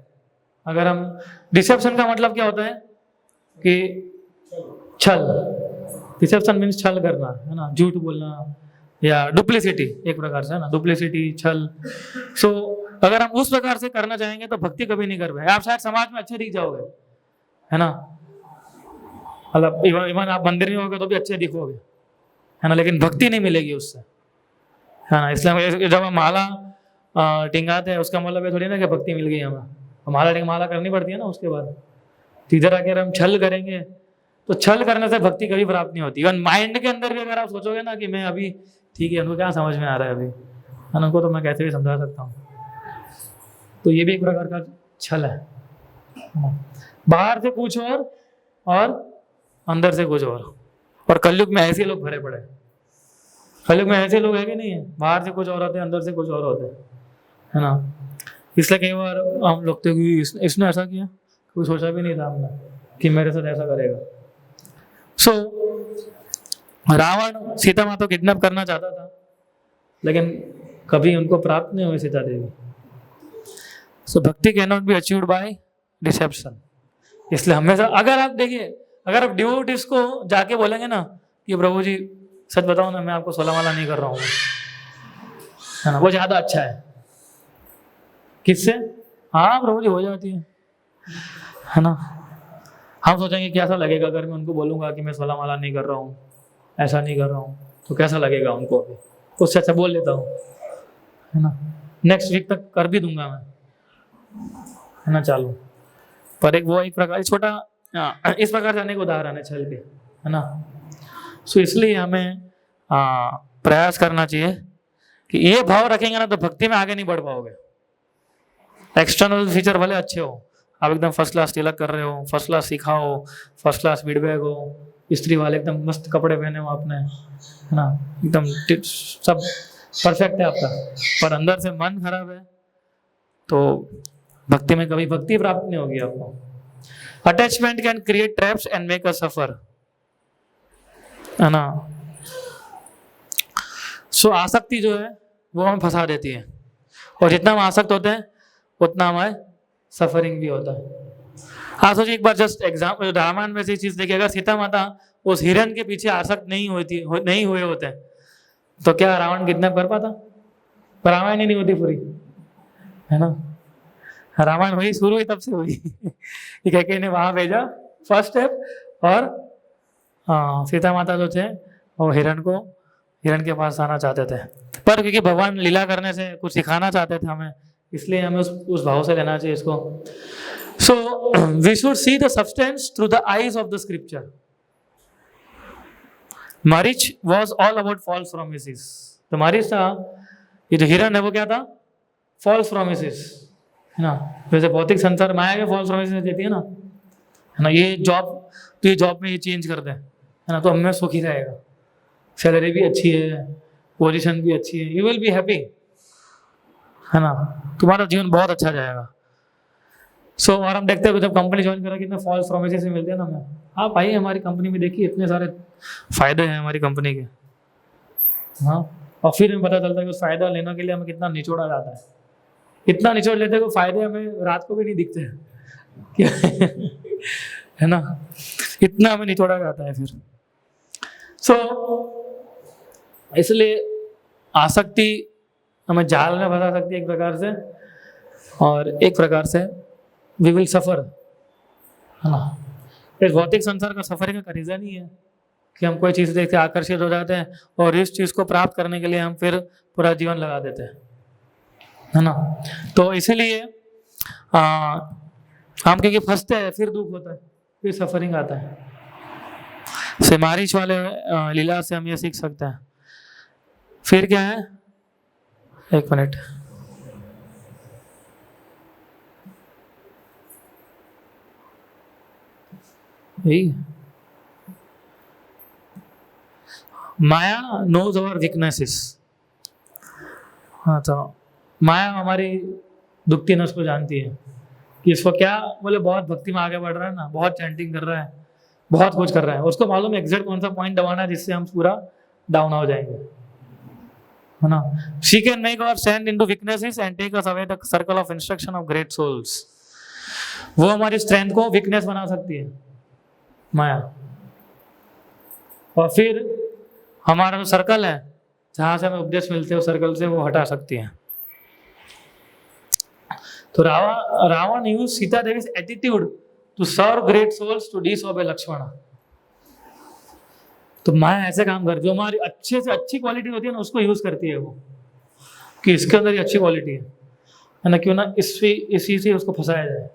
अगर हम डिसेप्शन का मतलब क्या होता है कि छल, डिसेप्शन मीन्स छल करना, है ना, झूठ बोलना या डुप्लिसिटी एक प्रकार से, है ना, डुप्लिसिटी छल। सो अगर हम उस प्रकार से करना चाहेंगे तो भक्ति कभी नहीं कर पाएंगे। आप शायद समाज में अच्छे दिख जाओगे, है ना, मतलब इवन आप मंदिर में होगे तो भी अच्छे दिखोगे, है ना, लेकिन भक्ति नहीं मिलेगी उससे, है ना। इसलिए जब हम माला टिंगाते हैं उसका मतलब ये थोड़ी ना कि भक्ति मिल गई हमें। माला करनी पड़ती है ना उसके बाद। तो इधर आकर हम छल करेंगे तो छल करने से भक्ति कभी प्राप्त नहीं होती। इवन माइंड के अंदर भी अगर आप सोचोगे ना कि मैं अभी ठीक है, उनको क्या समझ में आ रहा है अभी, है ना, उनको तो मैं कैसे भी समझा सकता हूँ, तो ये भी एक प्रकार का छल है। बाहर से कुछ और अंदर से कुछ और कलयुग में ऐसे लोग भरे पड़े हैं। कलयुग में ऐसे लोग है कि नहीं है, बाहर से कुछ और होते हैं, अंदर से कुछ और होते हैं, है ना। इसलिए कई बार हम लोग तो कि इसने ऐसा किया, कोई सोचा भी नहीं था हमने कि मेरे साथ ऐसा करेगा। सो रावण सीता माता को किडनैप करना चाहता था लेकिन कभी उनको प्राप्त नहीं हुई Sita Devi. So bhakti can not be achieved by deception. इसलिए हमेशा अगर आप देखिए, अगर आप डिवोटीज को जाके बोलेंगे ना कि प्रभु जी सच बताओ ना, मैं आपको 16 माला नहीं कर रहा हूँ, है ना, वो ज्यादा अच्छा है। किससे? हाँ प्रभु जी हो जाती है ना। हम सोचेंगे कैसा लगेगा अगर मैं उनको बोलूंगा कि मैं 16 माला नहीं कर रहा हूँ, ऐसा नहीं कर रहा हूँ, तो कैसा लगेगा उनको। अभी उससे अच्छा बोल लेता हूँ, है ना, नेक्स्ट वीक तक कर भी दूंगा मैं, है ना, चालू। पर एक प्रकार छोटा इस प्रकार से अनेक उदाहरण है छल के, है ना। सो इसलिए हमें प्रयास करना चाहिए कि ये भाव रखेंगे ना तो भक्ति में आगे नहीं बढ़ पाओगे। एक्सटर्नल फीचर भले अच्छे हो, आप एकदम फर्स्ट क्लास तिलक कर रहे हो, फर्स्ट क्लास सीखा हो, फर्स्ट क्लास फीडबैक हो, स्त्री वाले एकदम मस्त कपड़े पहने हो आपने, है ना, एकदम सब परफेक्ट है आपका, पर अंदर से मन खराब है तो भक्ति में कभी भक्ति प्राप्त नहीं होगी आपको। Attachment can create traps and make us suffer, है ना। सो आसक्ति जो है वो हमें फंसा देती है, और जितना हम आसक्त होते हैं उतना हमारे सफरिंग भी होता है। हाँ सोचिए एक बार जस्ट एग्जाम्पल, रामायण में से चीज देखिए, अगर सीता माता उस हिरण के पीछे आसक्त नहीं हुए होते तो क्या रावण किडनैप कर पाता? पर रामायण ही नहीं होती पूरी, है ना। रामायण हुई शुरू हुई तब से हुई कि कैकेयी ने वहां भेजा फर्स्ट स्टेप, और सीता माता जो थे वो हिरण के पास आना चाहते थे, पर क्योंकि भगवान लीला करने से कुछ सिखाना चाहते थे हमें, इसलिए हमें उस भाव से लेना चाहिए इसको। So we should see the substance through the eyes of the scripture. Marich was all about false promises. तो मारीच था, ये जो हिरण है वो क्या था? फॉल्स प्रोमिसेस, है ना। जैसे भौतिक संसार माया के फॉल्स प्रोमिसेस देती है ना, ये जॉब में ये चेंज कर दे, है ना, तो हमें सुखी रहेगा, सैलरी भी अच्छी है, पोजीशन भी अच्छी है, यू विल बी हैप्पी, है ना, तुम्हारा जीवन बहुत अच्छा जाएगा। सो और हम देखते हैं जब कंपनी ज्वाइन करा कितने फॉल्स प्रोमिसेस मिलते हैं ना हमें। आप आइए हमारी कंपनी में, देखिए इतने सारे फायदे हैं हमारी कंपनी के, हाँ, और फिर हमें पता चलता है कि उस फायदा लेने के लिए हमें कितना निचोड़ा जाता है, इतना निचोड़ लेते हैं कि फायदे हमें रात को भी नहीं दिखते है ना, इतना हमें निचोड़ा जाता है फिर। सो इसलिए आसक्ति हमें जाल में फंसा सकती है एक प्रकार से, और एक प्रकार से वी विल सफर, है ना। इस भौतिक संसार का सफरिंग का रीजन ही है कि हम कोई चीज देख के आकर्षित हो जाते हैं और इस चीज को प्राप्त करने के लिए हम फिर पूरा जीवन लगा देते हैं, है ना। तो इसीलिए हम क्योंकि फंसते हैं, फिर दुख होता है, फिर सफरिंग आता है। सिमारिश वाले लीला से हम ये सीख सकते हैं। फिर क्या है, एक मिनट, यही माया नोज अवर वीकनेसेस। हाँ, तो माया हमारी दुखती नस को जानती है कि इसको क्या, बोले बहुत भक्ति में आगे बढ़ रहा है ना, बहुत चैंटिंग कर रहा है, बहुत कुछ कर रहा है, उसको मालूम है एग्जैक्ट कौन सा पॉइंट दबाना है जिससे हम पूरा डाउन हो जाएंगे, है ना। She can make our stand into weaknesses and take us away the circle of instruction of great souls. वो हमारी स्ट्रेंथ को वीकनेस बना सकती है माया, और फिर हमारा जो सर्कल है जहां से हमें उपदेश मिलते हैं उस सर्कल से वो हटा सकती है। तो Ravan use Sita Devi's attitude to serve great souls to disobey Lakshman. तो माया ऐसे काम कर, जो हमारी अच्छे से अच्छी क्वालिटी होती है ना उसको यूज करती है वो, कि इसके अंदर ये अच्छी क्वालिटी है ना, क्यों ना इसी से उसको फंसाया जाए,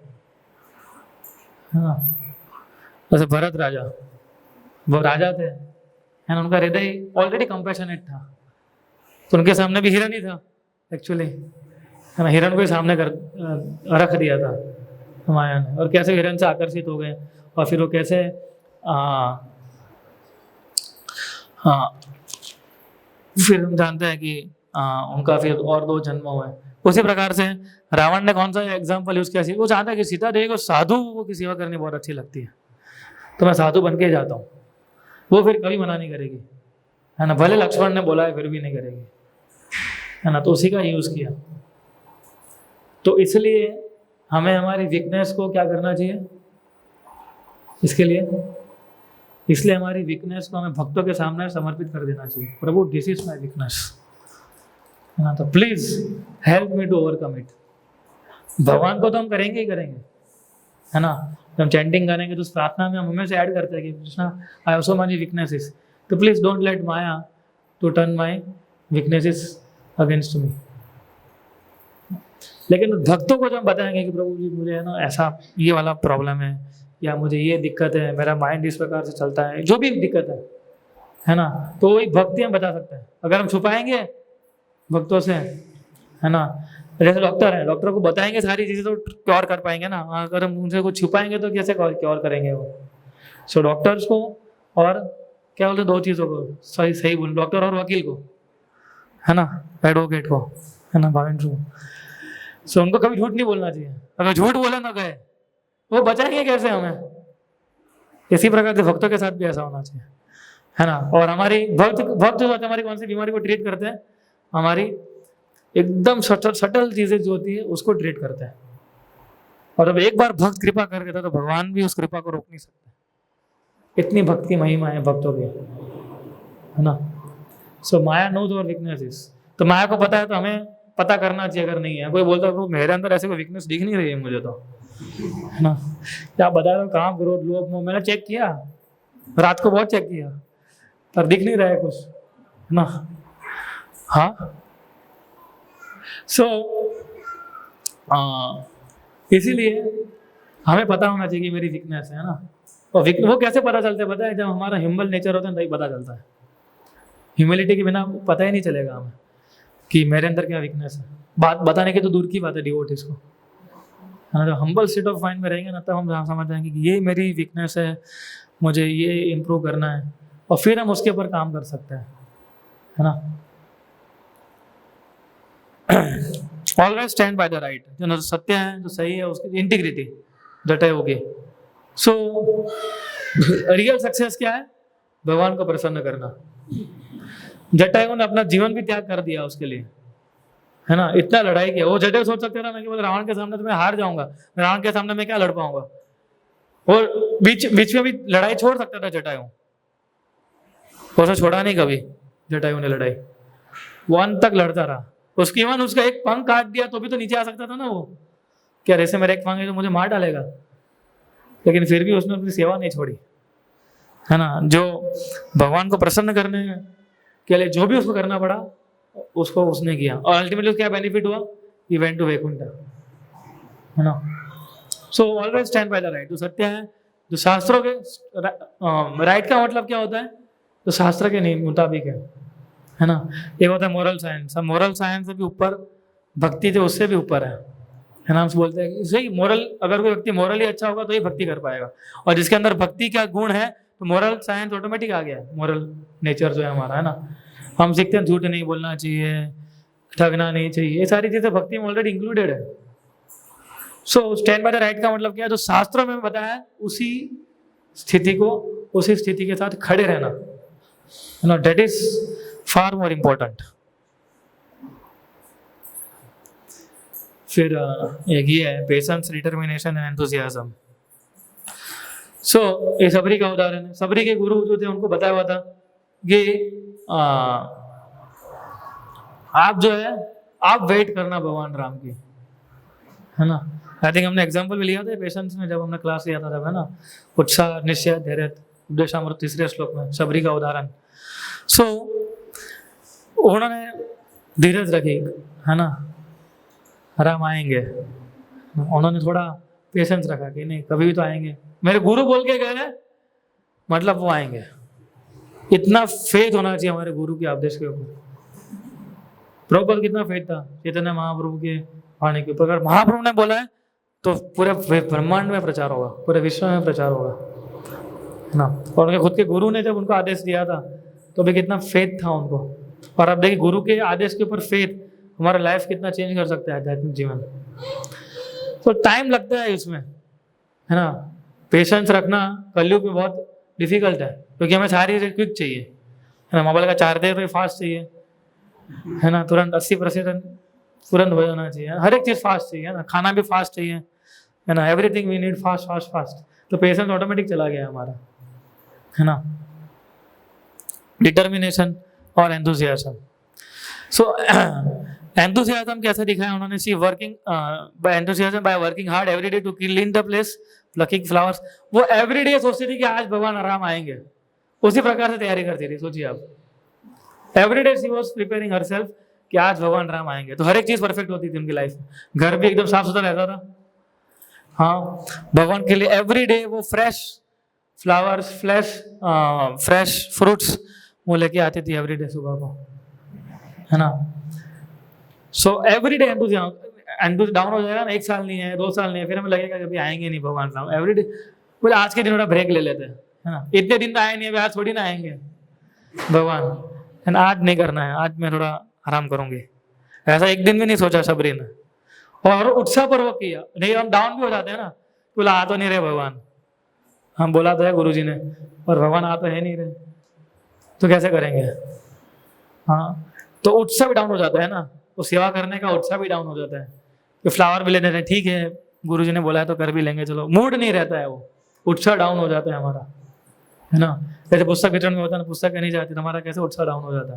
है ना। जैसे भरत राजा, वो राजा थे, है ना, उनका हृदय ऑलरेडी कंपैशनेट था, तो उनके सामने भी हिरण ही था एक्चुअली, है ना। हिरण को ही सामने कर रख दिया था माया ने, और कैसे हिरण से आकर्षित हो गए, और फिर वो कैसे फिर हम जानते हैं कि उनका फिर और 2 जन्म हुए। उसी प्रकार से रावण ने कौन सा एग्जाम्पल यूज किया, वो चाहता है कि सीता देवी को साधु की सेवा करनी बहुत अच्छी लगती है, तो मैं साधु बन के जाता हूँ, वो फिर कभी मना नहीं करेगी, है ना, भले लक्ष्मण ने बोला है फिर भी नहीं करेगी, है ना। तो उसी का यूज किया। तो इसलिए हमें हमारी वीकनेस को क्या करना चाहिए, इसलिए हमारी वीकनेस को हमें भक्तों के सामने समर्पित कर देना चाहिए। प्रभु, दिस इज माई वीकनेस, है ना, तो please help me to overcome it. भगवान को तो हम करेंगे ही करेंगे, है ना। जब हम चैंटिंग करेंगे तो उस प्रार्थना में हम हमें से ऐड करते हैं कि Krishna I also my weaknesses, तो please don't let Maya to turn my weaknesses against me. लेकिन भक्तों को जब हम बताएंगे कि प्रभु जी मुझे, है ना, ऐसा ये वाला प्रॉब्लम है, या मुझे ये दिक्कत है, मेरा माइंड इस प्रकार से चलता है, जो भी दिक्कत है ना, तो वही भक्ति हम बता सकते हैं। अगर हम छुपाएंगे भक्तों से, है ना, जैसे डॉक्टर है, डॉक्टर को बताएंगे सारी चीजें तो क्योर कर पाएंगे ना, अगर हम उनसे कुछ छुपाएंगे तो कैसे क्योर करेंगे वो। सो डॉक्टर्स को और क्या बोलते, 2 चीजों को सही बोल, डॉक्टर और वकील को, है ना, एडवोकेट को, है ना, भावेंद्र। सो उनको कभी झूठ नहीं बोलना चाहिए। अगर झूठ बोले ना गए वो बचाएंगे कैसे हमें। इसी प्रकार से भक्तों के साथ भी ऐसा होना चाहिए, है ना। और हमारी भक्त जो होते हैं, हमारी कौन सी बीमारी को ट्रीट करते हैं, हमारी एकदम सटल चीजें जो होती है उसको ट्रीट करते हैं। और जब एक बार भक्त कृपा कर देता है तो भगवान भी उस कृपा को रोक नहीं सकते। इतनी भक्त की महिमा है भक्तों की, है ना। सो माया नोज अवर वीकनेसेस। तो माया को पता है तो हमें पता करना चाहिए। अगर नहीं है, कोई बोलता है मेरे अंदर ऐसे कोई वीकनेस दिख नहीं रही है मुझे, तो, है ना, क्या बता रहा हूँ, काम क्रोध लोभ मोह, मैंने चेक किया, रात को बहुत चेक किया, पर दिख नहीं रहा है कुछ, है ना। हाँ, सो इसीलिए हमें पता होना चाहिए कि मेरी वीकनेस है ना। और वो कैसे पता चलता है, पता है, जब हमारा हिम्बल नेचर होता है तभी पता चलता है। ह्यूमिलिटी के बिना पता ही नहीं चलेगा हमें कि मेरे अंदर क्या वीकनेस है। बात बताने की तो दूर की बात है डिवोटीज को, है ना। जब हम्बल स्टेट ऑफ माइंड में रहेंगे ना, तब हम समझ जाएंगे कि ये मेरी वीकनेस है, मुझे ये इम्प्रूव करना है, और फिर हम उसके ऊपर काम कर सकते हैं, है ना। Always stand by the right, जो सत्य है, जो सही है, उसकी इंटीग्रिटी जटाए होगी। सो रियल सक्सेस क्या है, भगवान को प्रसन्न करना। जटायु ने अपना जीवन भी त्याग कर दिया उसके लिए, है ना। इतना लड़ाई किया। वो जटायु सोच सकते था मैं केवल रावण के सामने तो मैं हार जाऊंगा, रावण के सामने मैं क्या लड़ पाऊंगा। और बीच में भी लड़ाई छोड़ सकता था जटायु, उसे छोड़ा नहीं कभी जटायु ने लड़ाई, वो अंत तक लड़ता रहा। उसकी इवन उसका एक पंख काट दिया तो भी तो नीचे आ सकता था ना वो, क्या ऐसे मेरा एक पंख है तो मुझे मार डालेगा, लेकिन फिर भी उसने अपनी सेवा नहीं छोड़ी, है ना। जो भगवान को प्रसन्न करने के लिए जो भी उसको करना पड़ा उसको उसने किया, और अल्टीमेटली क्या बेनिफिट हुआ, ही वेंट टू वैकुंठ, है ना। So always stand by the right. जो सत्य है, जो शास्त्रों के राइट का मतलब क्या होता है, तो शास्त्र के मुताबिक है ना। एक होता है मोरल साइंस, अब मोरल साइंस से भी ऊपर भक्ति जो उससे भी ऊपर है ना। हम बोलते हैं कि सही मोरल, अगर कोई व्यक्ति मोरल ही अच्छा होगा तो ही भक्ति कर पाएगा, और जिसके अंदर भक्ति का गुण है तो मोरल साइंस ऑटोमेटिक आ गया है, मोरल नेचर जो है हमारा, है ना। हम सीखते हैं झूठ नहीं बोलना चाहिए, ठगना नहीं चाहिए, ये सारी चीजें भक्ति में ऑलरेडी इंक्लूडेड है। So stand by the right का मतलब क्या है, जो शास्त्रों में बताया है उसी स्थिति को, उसी स्थिति के साथ खड़े रहना, है ना, that is far more important. फिर एक ये है पेशेंस, डिटर्मिनेशन एंड एंथुसियाज्म। सो ये सबरी का उदाहरण है। सबरी के गुरु जो थे उनको बताया हुआ था कि आप जो है आप वेट करना भगवान राम की, है ना। आई थिंक हमने एग्जाम्पल भी लिया था पेशेंस में, जब हमने क्लास लिया था तब, है ना। उत्साह, निश्चय, धैर्य, उपदेशामृत तीसरे श्लोक में सबरी का उदाहरण। सो उन्होंने धीरज रखी, है ना, राम आएंगे। उन्होंने थोड़ा पेशेंस रखा कि नहीं कभी भी तो आएंगे, मेरे गुरु बोल के गए मतलब वो आएंगे। इतना फेथ होना चाहिए हमारे गुरु के आदेश के ऊपर। प्रभुपाद कितना फेथ था चैतन्य महाप्रभु के आने के ऊपर। अगर महाप्रभु ने बोला है तो पूरे ब्रह्मांड में प्रचार होगा, पूरे विश्व में प्रचार होगा, है ना। और उनके खुद के गुरु ने जब उनको आदेश दिया था तो भी कितना फेथ था उनको। और अब देखिए गुरु के आदेश के ऊपर फेथ हमारा लाइफ कितना चेंज कर सकता है, आध्यात्मिक जीवन। तो टाइम लगता है इसमें, है ना। पेशेंस रखना कलयुग में बहुत डिफिकल्ट है, क्योंकि हमें सारी चीजें क्विक चाहिए, है ना। मोबाइल का चार्जर भी फास्ट चाहिए, है ना, तुरंत 80% तुरंत हो जाना चाहिए, हर एक चीज फास्ट चाहिए, है ना। खाना भी फास्ट चाहिए, है ना। Everything we need fast fast fast. तो पेशेंस ऑटोमेटिक चला गया हमारा, है ना। डिटर्मिनेशन और एंथुसियाज्म। सो एंथुसियाज्म कैसे दिखाया उन्होंने, see working by enthusiasm by working hard every day to clean the place, plucking flowers. वो एवरी डे सोचती थी कि आज भगवान राम आएंगे, उसी प्रकार से तैयारी करती थी। सोचिए आप, every day she was preparing herself कि आज भगवान राम आएंगे। तो हर एक चीज परफेक्ट होती थी उनकी लाइफ में। घर भी एकदम साफ सुथरा रहता था, हाँ, भगवान के लिए एवरी डे वो फ्रेश फ्लावर्स, फ्रेश फ्रूट्स वो लेके आती थी एवरी डे सुबह को, है ना। So every day enthusiasm down हो जाएगा ना, 1 साल नहीं है, 2 साल नहीं है, फिर हमें लगेगा कि अभी आएंगे नहीं भगवान राम। एवरी डे कुछ आज के दिन थोड़ा ब्रेक ले लेते हैं, है ना। इतने दिन तो आए नहीं, अभी आज थोड़ी ना आएंगे भगवान, है ना। आज नहीं करना है, आज मैं थोड़ा आराम करूंगी, ऐसा एक दिन भी नहीं सोचा सबरी ने। और उत्साह पूर्वक किया। नहीं हम डाउन भी हो जाते हैं ना, बोला आ तो नहीं रहे भगवान, हम बोला तो है गुरु जी ने, और भगवान आ तो है नहीं रहे, तो कैसे करेंगे। हाँ, तो उत्साह भी डाउन हो जाता है ना, तो सेवा करने का उत्साह भी डाउन हो जाता है। तो फ्लावर भी लेने रहे, ठीक है गुरु जी ने बोला है तो कर भी लेंगे, चलो, मूड नहीं रहता है, वो उत्साह डाउन हो जाता है हमारा, है ना। जैसे पुस्तक वितरण में होता है ना, पुस्तक नहीं जाती तो हमारा कैसे उत्साह डाउन हो जाता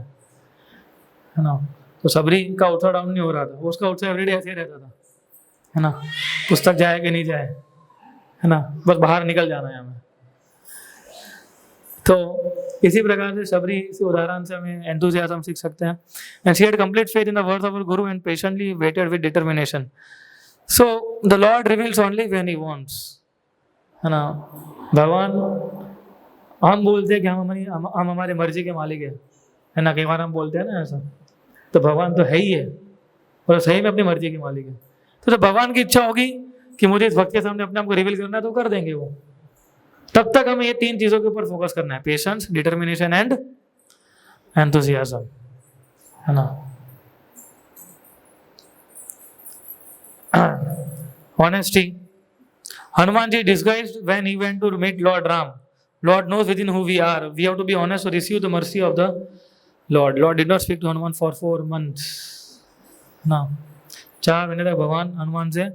है ना। तो सबरी का उत्साह डाउन नहीं हो रहा था, उसका उत्साह एवरीडे ऐसे ही रहता था, है ना। पुस्तक जाए कि नहीं जाए, है ना, बस बाहर निकल जाना है हमें। तो इसी प्रकार से सबरी, इसी उदाहरण से हमें एंथुसियाज्म सीख सकते हैं। And she had complete faith in the words of her guru and patiently waited with determination. So the lord reveals only when he wants, है ना। भगवान, हम बोलते हैं कि हम हमारी मर्जी के मालिक है ना, कई बार हम बोलते हैं ना ऐसा, तो भगवान तो है ही है और सही में अपनी मर्जी के मालिक है। तो जब भगवान की इच्छा होगी कि मुझे इस भक्त के सामने अपने आप को रिवील करना है तो कर देंगे वो। तब तक हमें ये 3 चीजों के ऊपर फोकस करना है, पेशेंस, डिटर्मिनेशन एंड एंथुसियाज्म, है ना। Honesty. Hanuman ji disguised when he went to meet Lord Ram. Lord knows within who we are. We have to be honest to receive the mercy of the Lord. Lord did not speak to Hanuman for 4 months. ना 4 महीने तक भगवान हनुमान से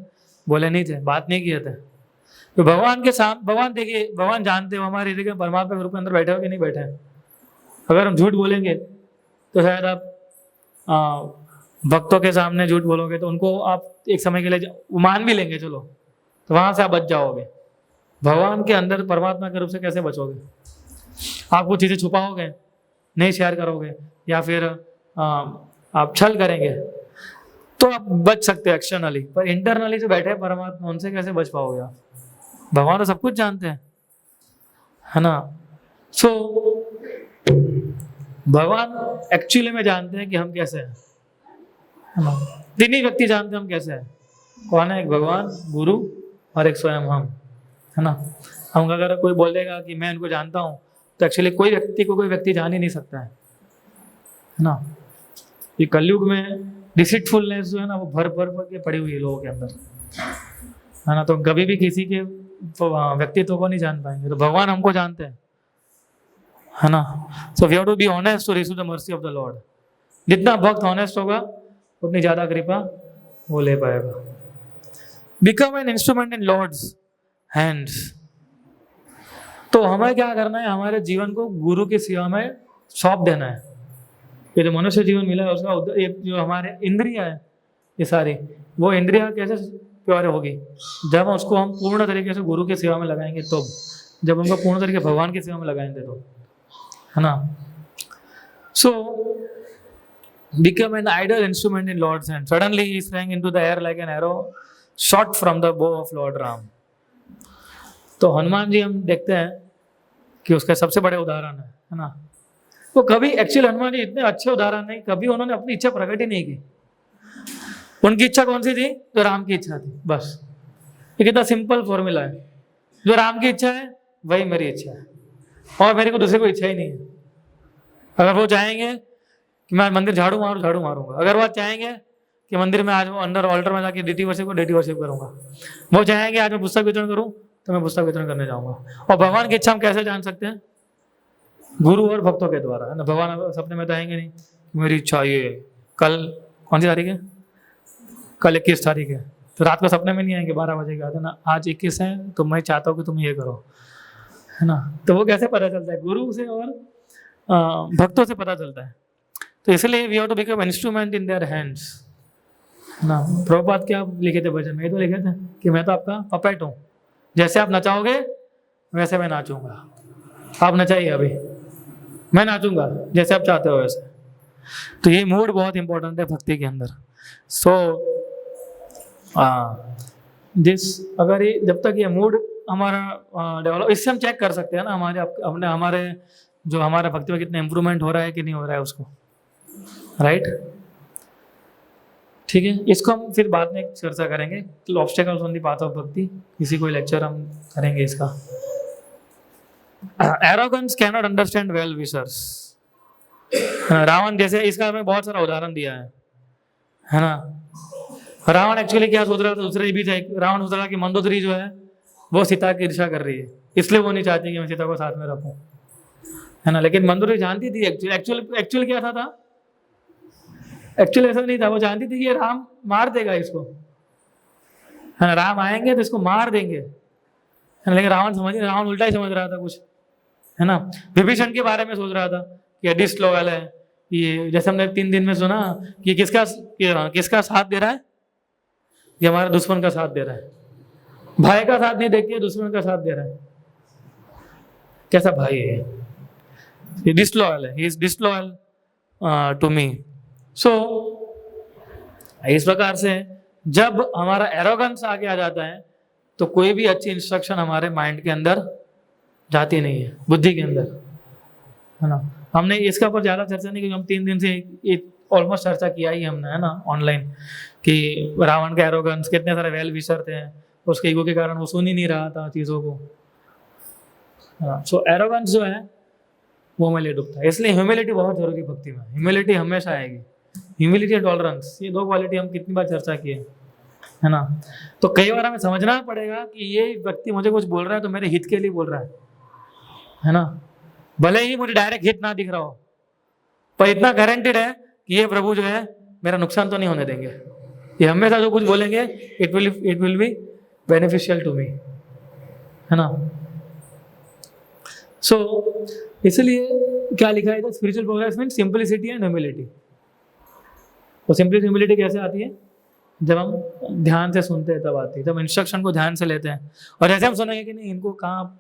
बोले नहीं थे, बात नहीं किए थे। तो भगवान के सामने, भगवान देखिए, भगवान जानते हो हमारे हृदय में परमात्मा के रूप में अंदर बैठे हो कि नहीं बैठे हैं। अगर हम झूठ बोलेंगे तो शायद आप भक्तों के सामने झूठ बोलोगे तो उनको आप एक समय के लिए मान भी लेंगे, चलो, तो वहां से आप बच जाओगे, भगवान के अंदर परमात्मा के रूप से कैसे बचोगे? आप वो चीज़ें छुपाओगे, नहीं शेयर करोगे, या फिर आप छल करेंगे, तो आप बच सकते हो एक्सटर्नली, पर इंटरनली जो बैठे हैं परमात्मा, उनसे कैसे बच पाओगे आप? भगवान तो सब कुछ जानते हैं, है ना। सो भगवान एक्चुअली में जानते हैं कि हम कैसे हैं, है ना। तीन ही व्यक्ति जानते हैं हम कैसे हैं। कौन है? एक भगवान, गुरु और एक स्वयं हम, है ना। हम अगर कोई बोलेगा कि मैं इनको जानता हूँ, तो एक्चुअली कोई व्यक्ति जान ही नहीं सकता है ना। ये कलयुग में डिसीटफुलनेस जो है ना, वो भर के पड़ी हुई है लोगों के अंदर, है ना। तो कभी भी किसी के व्यक्तित्व को नहीं जान पाएंगे, तो भगवान हमको जानते हैं, है ना। So we have to be honest to receive the mercy of the Lord. जितना भक्त ऑनेस्ट होगा उतनी ज्यादा कृपा वो ले पाएगा। Become an instrument in Lord's hands. तो हमें क्या करना है? हमारे जीवन को गुरु की सेवा में सौंप देना है। ये जो मनुष्य जीवन मिला है उसका ये जो हमारे इंद्रिया है, ये सारी, वो इंद्रिया कैसे प्योर होगी? जब उसको हम पूर्ण तरीके से गुरु की सेवा में लगाएंगे, तो जब उनको पूर्ण तरीके भगवान की सेवा में लगाएंगे, तो, है ना। सो become an idle instrument in Lord's hand. Suddenly he sprang into the air like an arrow shot from the bow of Lord Ram. तो हनुमान जी हम देखते हैं कि उसके सबसे बड़े उदाहरण है ना। वो कभी एक्चुअल हनुमान जी इतने अच्छे उदाहरण नहीं, कभी उन्होंने अपनी इच्छा प्रकट ही नहीं की। उनकी इच्छा कौन सी थी? जो राम की इच्छा थी, बस। ये कितना सिंपल फॉर्मूला है। जो राम की इच्छा है वही मेरी इच्छा है, और मेरे को दूसरे को इच्छा ही नहीं है। अगर वो चाहेंगे कि मैं मंदिर झाड़ू मारूंगा। अगर वो चाहेंगे कि मंदिर में आज वो अंदर ऑल्टर में जाके डेटी वर्शिप करूंगा। वो चाहेंगे आज मैं पुस्तक वितरण करूं, तो मैं पुस्तक वितरण करने जाऊंगा। और भगवान की इच्छा हम कैसे जान सकते हैं? गुरु और भक्तों के द्वारा, है ना। भगवान सपने में तो आएंगे नहीं, मेरी इच्छा ये कल कौन सी तारीख है? कल 21 तारीख है, तो रात को सपने में नहीं आएंगे 12 बजे के बाद, है ना। आज 21 है तो मैं चाहता हूँ कि तुम ये करो, है ना। तो वो कैसे पता चलता है? गुरु से और भक्तों से पता चलता है। तो इसलिए we have to become instrument in their hands, ना। प्रभुपाद क्या लिखे थे भजन में? ये तो लिखे थे कि मैं तो आपका पपेट हूँ, जैसे आप नचाओगे वैसे मैं नाचूंगा। आप नचाइए, अभी मैं नाचूंगा जैसे आप चाहते हो वैसे। तो ये मूड बहुत इंपॉर्टेंट है भक्ति के अंदर। सो अगर ये जब तक ये मूड हमारा डेवलप, इससे हम चेक कर सकते हैं ना हमारे जो हमारा भक्ति में कितना इंप्रूवमेंट हो रहा है कि नहीं हो रहा है उसको, राइट। ठीक है, इसको हम फिर बाद में चर्चा करेंगे। Obstacles on the path of bhakti, किसी कोई लेक्चर हम करेंगे इसका। Arrogance can not understand well wishers. Ravan जैसे, इसका हमें बहुत सारा उदाहरण दिया है ना। रावण एक्चुअली क्या सोच रहा था? दूसरे भी था। रावण सोच रहा कि मंदोदरी जो है वो सीता की ईर्ष्या कर रही है, इसलिए वो नहीं चाहती कि मैं सीता को साथ में रखूं, है ना। लेकिन मंदोदरी जानती थी एक्चुअल क्या था एक्चुअली ऐसा नहीं था। वो जानती थी कि ये राम मार देगा इसको, है ना। राम आएंगे तो इसको मार देंगे, है ना। लेकिन रावण उल्टा ही समझ रहा था कुछ, है ना। विभीषण के बारे में सोच रहा था कि डिसलॉयल है ये, जैसे हमने 3 दिन में सुना कि किसका साथ दे रहा है? ये हमारे दुश्मन का साथ दे रहा है। भाई का साथ नहीं देखती है, दुश्मन का साथ दे रहा है। कैसा भाई है ये? डिसलॉयल है, he is disloyal to me. So इस प्रकार से जब हमारा एरोगेंस आगे आ जाता है, तो कोई भी अच्छी इंस्ट्रक्शन हमारे माइंड के अंदर जाती नहीं है, बुद्धि के अंदर, है ना। हमने इसके ऊपर ज़्यादा चर्चा नहीं, क्योंकि हम 3 दिन से ऑलमोस्ट चर्चा किया ही हमने, है ना, ऑनलाइन, कि रावण का एरोगेंस, कितने सारे वेल विशर थे, उसके ईगो के कारण वो सुन ही नहीं रहा था चीज़ों को। सो एरोगेंस जो है वो हमें ले डूबता है। इसलिए ह्यूमिलिटी बहुत जरूरी भक्ति में। ह्यूमिलिटी हमेशा आएगी। ह्यूमिलिटी और टॉलरेंस, ये 2 क्वालिटी हम कितनी बार चर्चा किए, है ना। तो कई बार हमें समझना पड़ेगा कि ये व्यक्ति मुझे कुछ बोल रहा है तो मेरे हित के लिए बोल रहा है ना। भले ही मुझे डायरेक्ट हित ना दिख रहा हो, पर इतना गारंटेड है कि ये प्रभु जो है मेरा नुकसान तो नहीं होने देंगे। ये हमेशा जो कुछ बोलेंगे it will be beneficial to me, है ना। सो इसलिए क्या लिखा है? Spiritual progress mean simplicity and humility. तो सिंपलिसिटी ह्यूमिलिटी कैसे आती है? जब हम ध्यान से सुनते हैं तब आती है, जब इंस्ट्रक्शन को ध्यान से लेते हैं। और जैसे हम सुनेंगे कि नहीं इनको कहाँ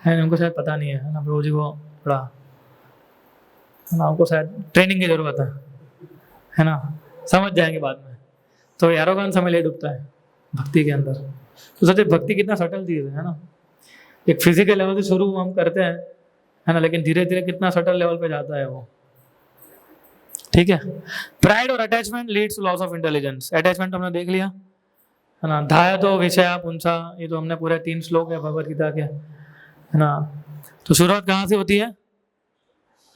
है, इनको शायद पता नहीं है ना, प्रभु जी को थोड़ा है ना, उनको शायद ट्रेनिंग की जरूरत है ना, समझ जाएंगे बाद में। तो एरोगेंस हमें ले डूबता है भक्ति के अंदर। तो सोचिए भक्ति कितना सटल चीज़ है ना, एक फिजिकल लेवल से शुरू हम करते हैं है ना, लेकिन धीरे धीरे कितना सटल लेवल पे जाता है वो। ठीक है। प्राइड और attachment leads to loss of intelligence. Attachment हमने देख लिया है ना, धाया तो विषया पुंसा, ये तो हमने पूरे 3 श्लोक है भगवत गीता के है ना। तो शुरुआत कहाँ से होती है,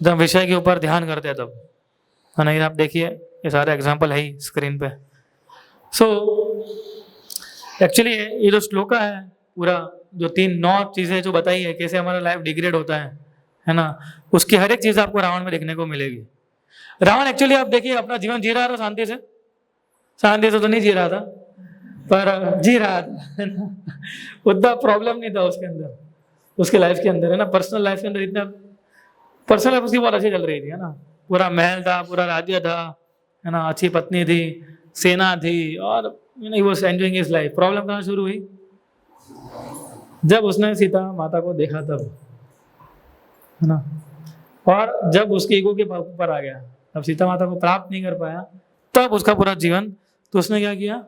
जब विषय के ऊपर ध्यान करते हैं तब है ना। ये आप देखिए ये सारे एग्जाम्पल है ही स्क्रीन पे। सो एक्चुअली ये जो श्लोका है पूरा, जो 9 चीज़ें जो बताई है कैसे हमारा लाइफ डिग्रेड होता है ना, उसकी हर एक चीज़ आपको रावण में देखने को मिलेगी। रावण एक्चुअली आप देखिए अपना जीवन जी रहा था शांति से तो नहीं जी रहा था, पर जी रहा था उतना प्रॉब्लम नहीं था उसके अंदर, उसके लाइफ के अंदर है ना। पर्सनल लाइफ के अंदर इतना पर्सनल लाइफ उसकी बहुत अच्छी चल रही थी है ना, पूरा महल था, पूरा राज्य था है ना, अच्छी पत्नी थी, सेना थी, और he was enjoying his life. Problem कहाँ शुरू हुई, जब उसने सीता माता को देखा तब है ना, और जब उसके ईगो के ऊपर आ गया, तब सीता माता को प्राप्त नहीं कर पाया, तब उसका पूरा जीवन, तो उसने क्या किया,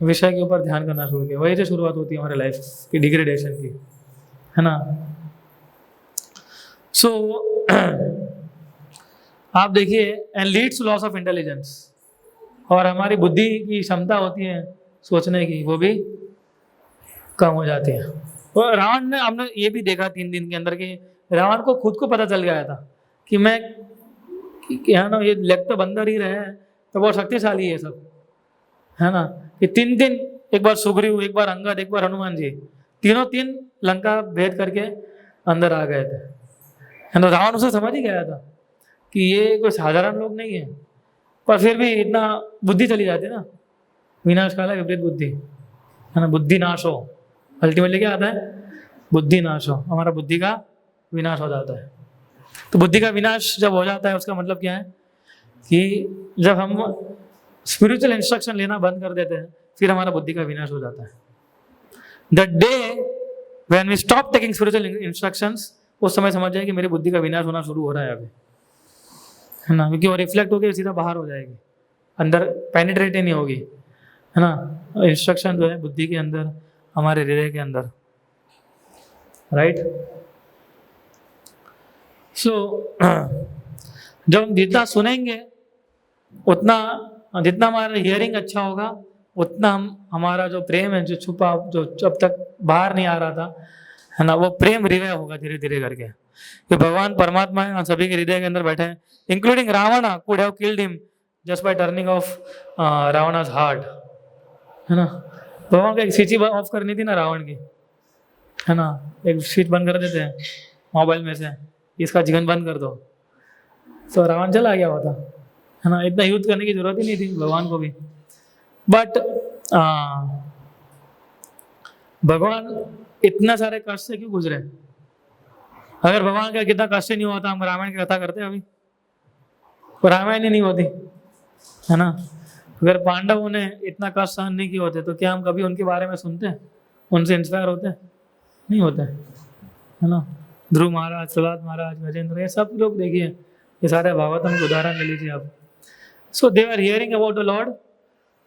विषय के ऊपर ध्यान करना शुरू किया। वही से शुरुआत होती है हमारे लाइफ की डिग्रेडेशन की है ना। सो आप देखिए and leads to loss of intelligence, और हमारी बुद्धि की क्षमता होती है सोचने की, वो भी कम हो जाती है। और रावण ने, हमने ये भी देखा 3 दिन के अंदर कि रावण को खुद को पता चल गया था कि मैं क्या ना, ये लेग तो बंदर ही रहे हैं तो बहुत शक्तिशाली है सब है ना। कि 3 दिन, एक बार सुग्रीव, एक बार अंगद, एक बार हनुमान जी, तीनों 3 लंका भेद करके अंदर आ गए थे है ना। रावण उसे समझ ही गया था कि ये कोई साधारण लोग नहीं है, पर फिर भी इतना बुद्धि चली जाती है ना, विनाश काला विपरीत बुद्धि है ना, बुद्धि नाश हो, अल्टीमेटली क्या आता है, बुद्धि नाश हो, हमारा बुद्धि का विनाश हो जाता है। तो बुद्धि का विनाश जब हो जाता है उसका मतलब क्या है कि जब हम स्पिरिचुअल इंस्ट्रक्शन लेना बंद कर देते हैं, फिर हमारा बुद्धि का विनाश हो जाता है। The day when we stop taking spiritual instructions, उस समय समझ जाए कि मेरी बुद्धि का विनाश होना शुरू हो रहा है अभी है ना, क्योंकि वो रिफ्लेक्ट होकर सीधा बाहर हो जाएगी, अंदर पेनिट्रेट ही नहीं होगी है ना। इंस्ट्रक्शन जो है बुद्धि के अंदर, हमारे हृदय के अंदर, राइट। सो जब हम जितना सुनेंगे उतना, जितना हमारा हियरिंग अच्छा होगा, उतना हमारा जो प्रेम है, जो छुपा, जो अब तक बाहर नहीं आ रहा था है ना, वो प्रेम रिवाइव होगा धीरे धीरे करके। कि भगवान परमात्मा है, सभी के हृदय के अंदर बैठे हैं, including Ravan could have killed him just by turning off Ravana's heart है ना। भगवान को एक स्विच ऑफ करनी थी ना रावण की है ना, एक स्विच बंद कर देते हैं मोबाइल में से, इसका जीवन बंद कर दो, तो रावण चला गया होता है ना। इतना युद्ध करने की जरूरत ही नहीं थी भगवान को भी। बट भगवान इतना सारे कष्ट से क्यों गुजरे? अगर भगवान का कितना कष्ट नहीं होता, हम रामायण की कथा करते अभी, तो रामायण ही नहीं होती है ना। अगर पांडवों ने इतना कष्ट सहन नहीं किए होते, तो क्या हम कभी उनके बारे में सुनते, उनसे इंस्पायर होते? नहीं होते है ना। ध्रुव महाराज, प्रहलाद महाराज, गजेंद्र, ये सब लोग देखिए, ये सारे भागवतम के उदाहरण ले लीजिए आप। So they are hearing about the lord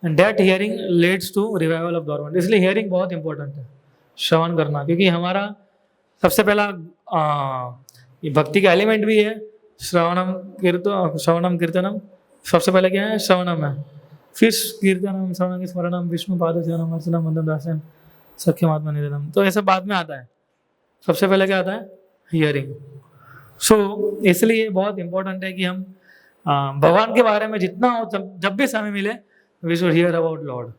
and that hearing leads to revival of dormant. इसलिए हियरिंग बहुत इंपॉर्टेंट है, श्रवण करना, क्योंकि हमारा सबसे पहला ये भक्ति का एलिमेंट भी है श्रवणम कीर्तनम। सबसे पहले क्या है? श्रवणम है, फिर कीर्तनम, श्रवणम, स्मरणम, विष्णु पादसेवनम, अर्चनम, वंदनम, दास्यम, सख्यम आत्मा निवेदनम। तो ऐसा बाद में आता है, सबसे पहले क्या आता है? हियरिंग। सो इसलिए बहुत इंपॉर्टेंट है कि हम भगवान के बारे में जितना हो, जब भी समय मिले, we should hear about lord.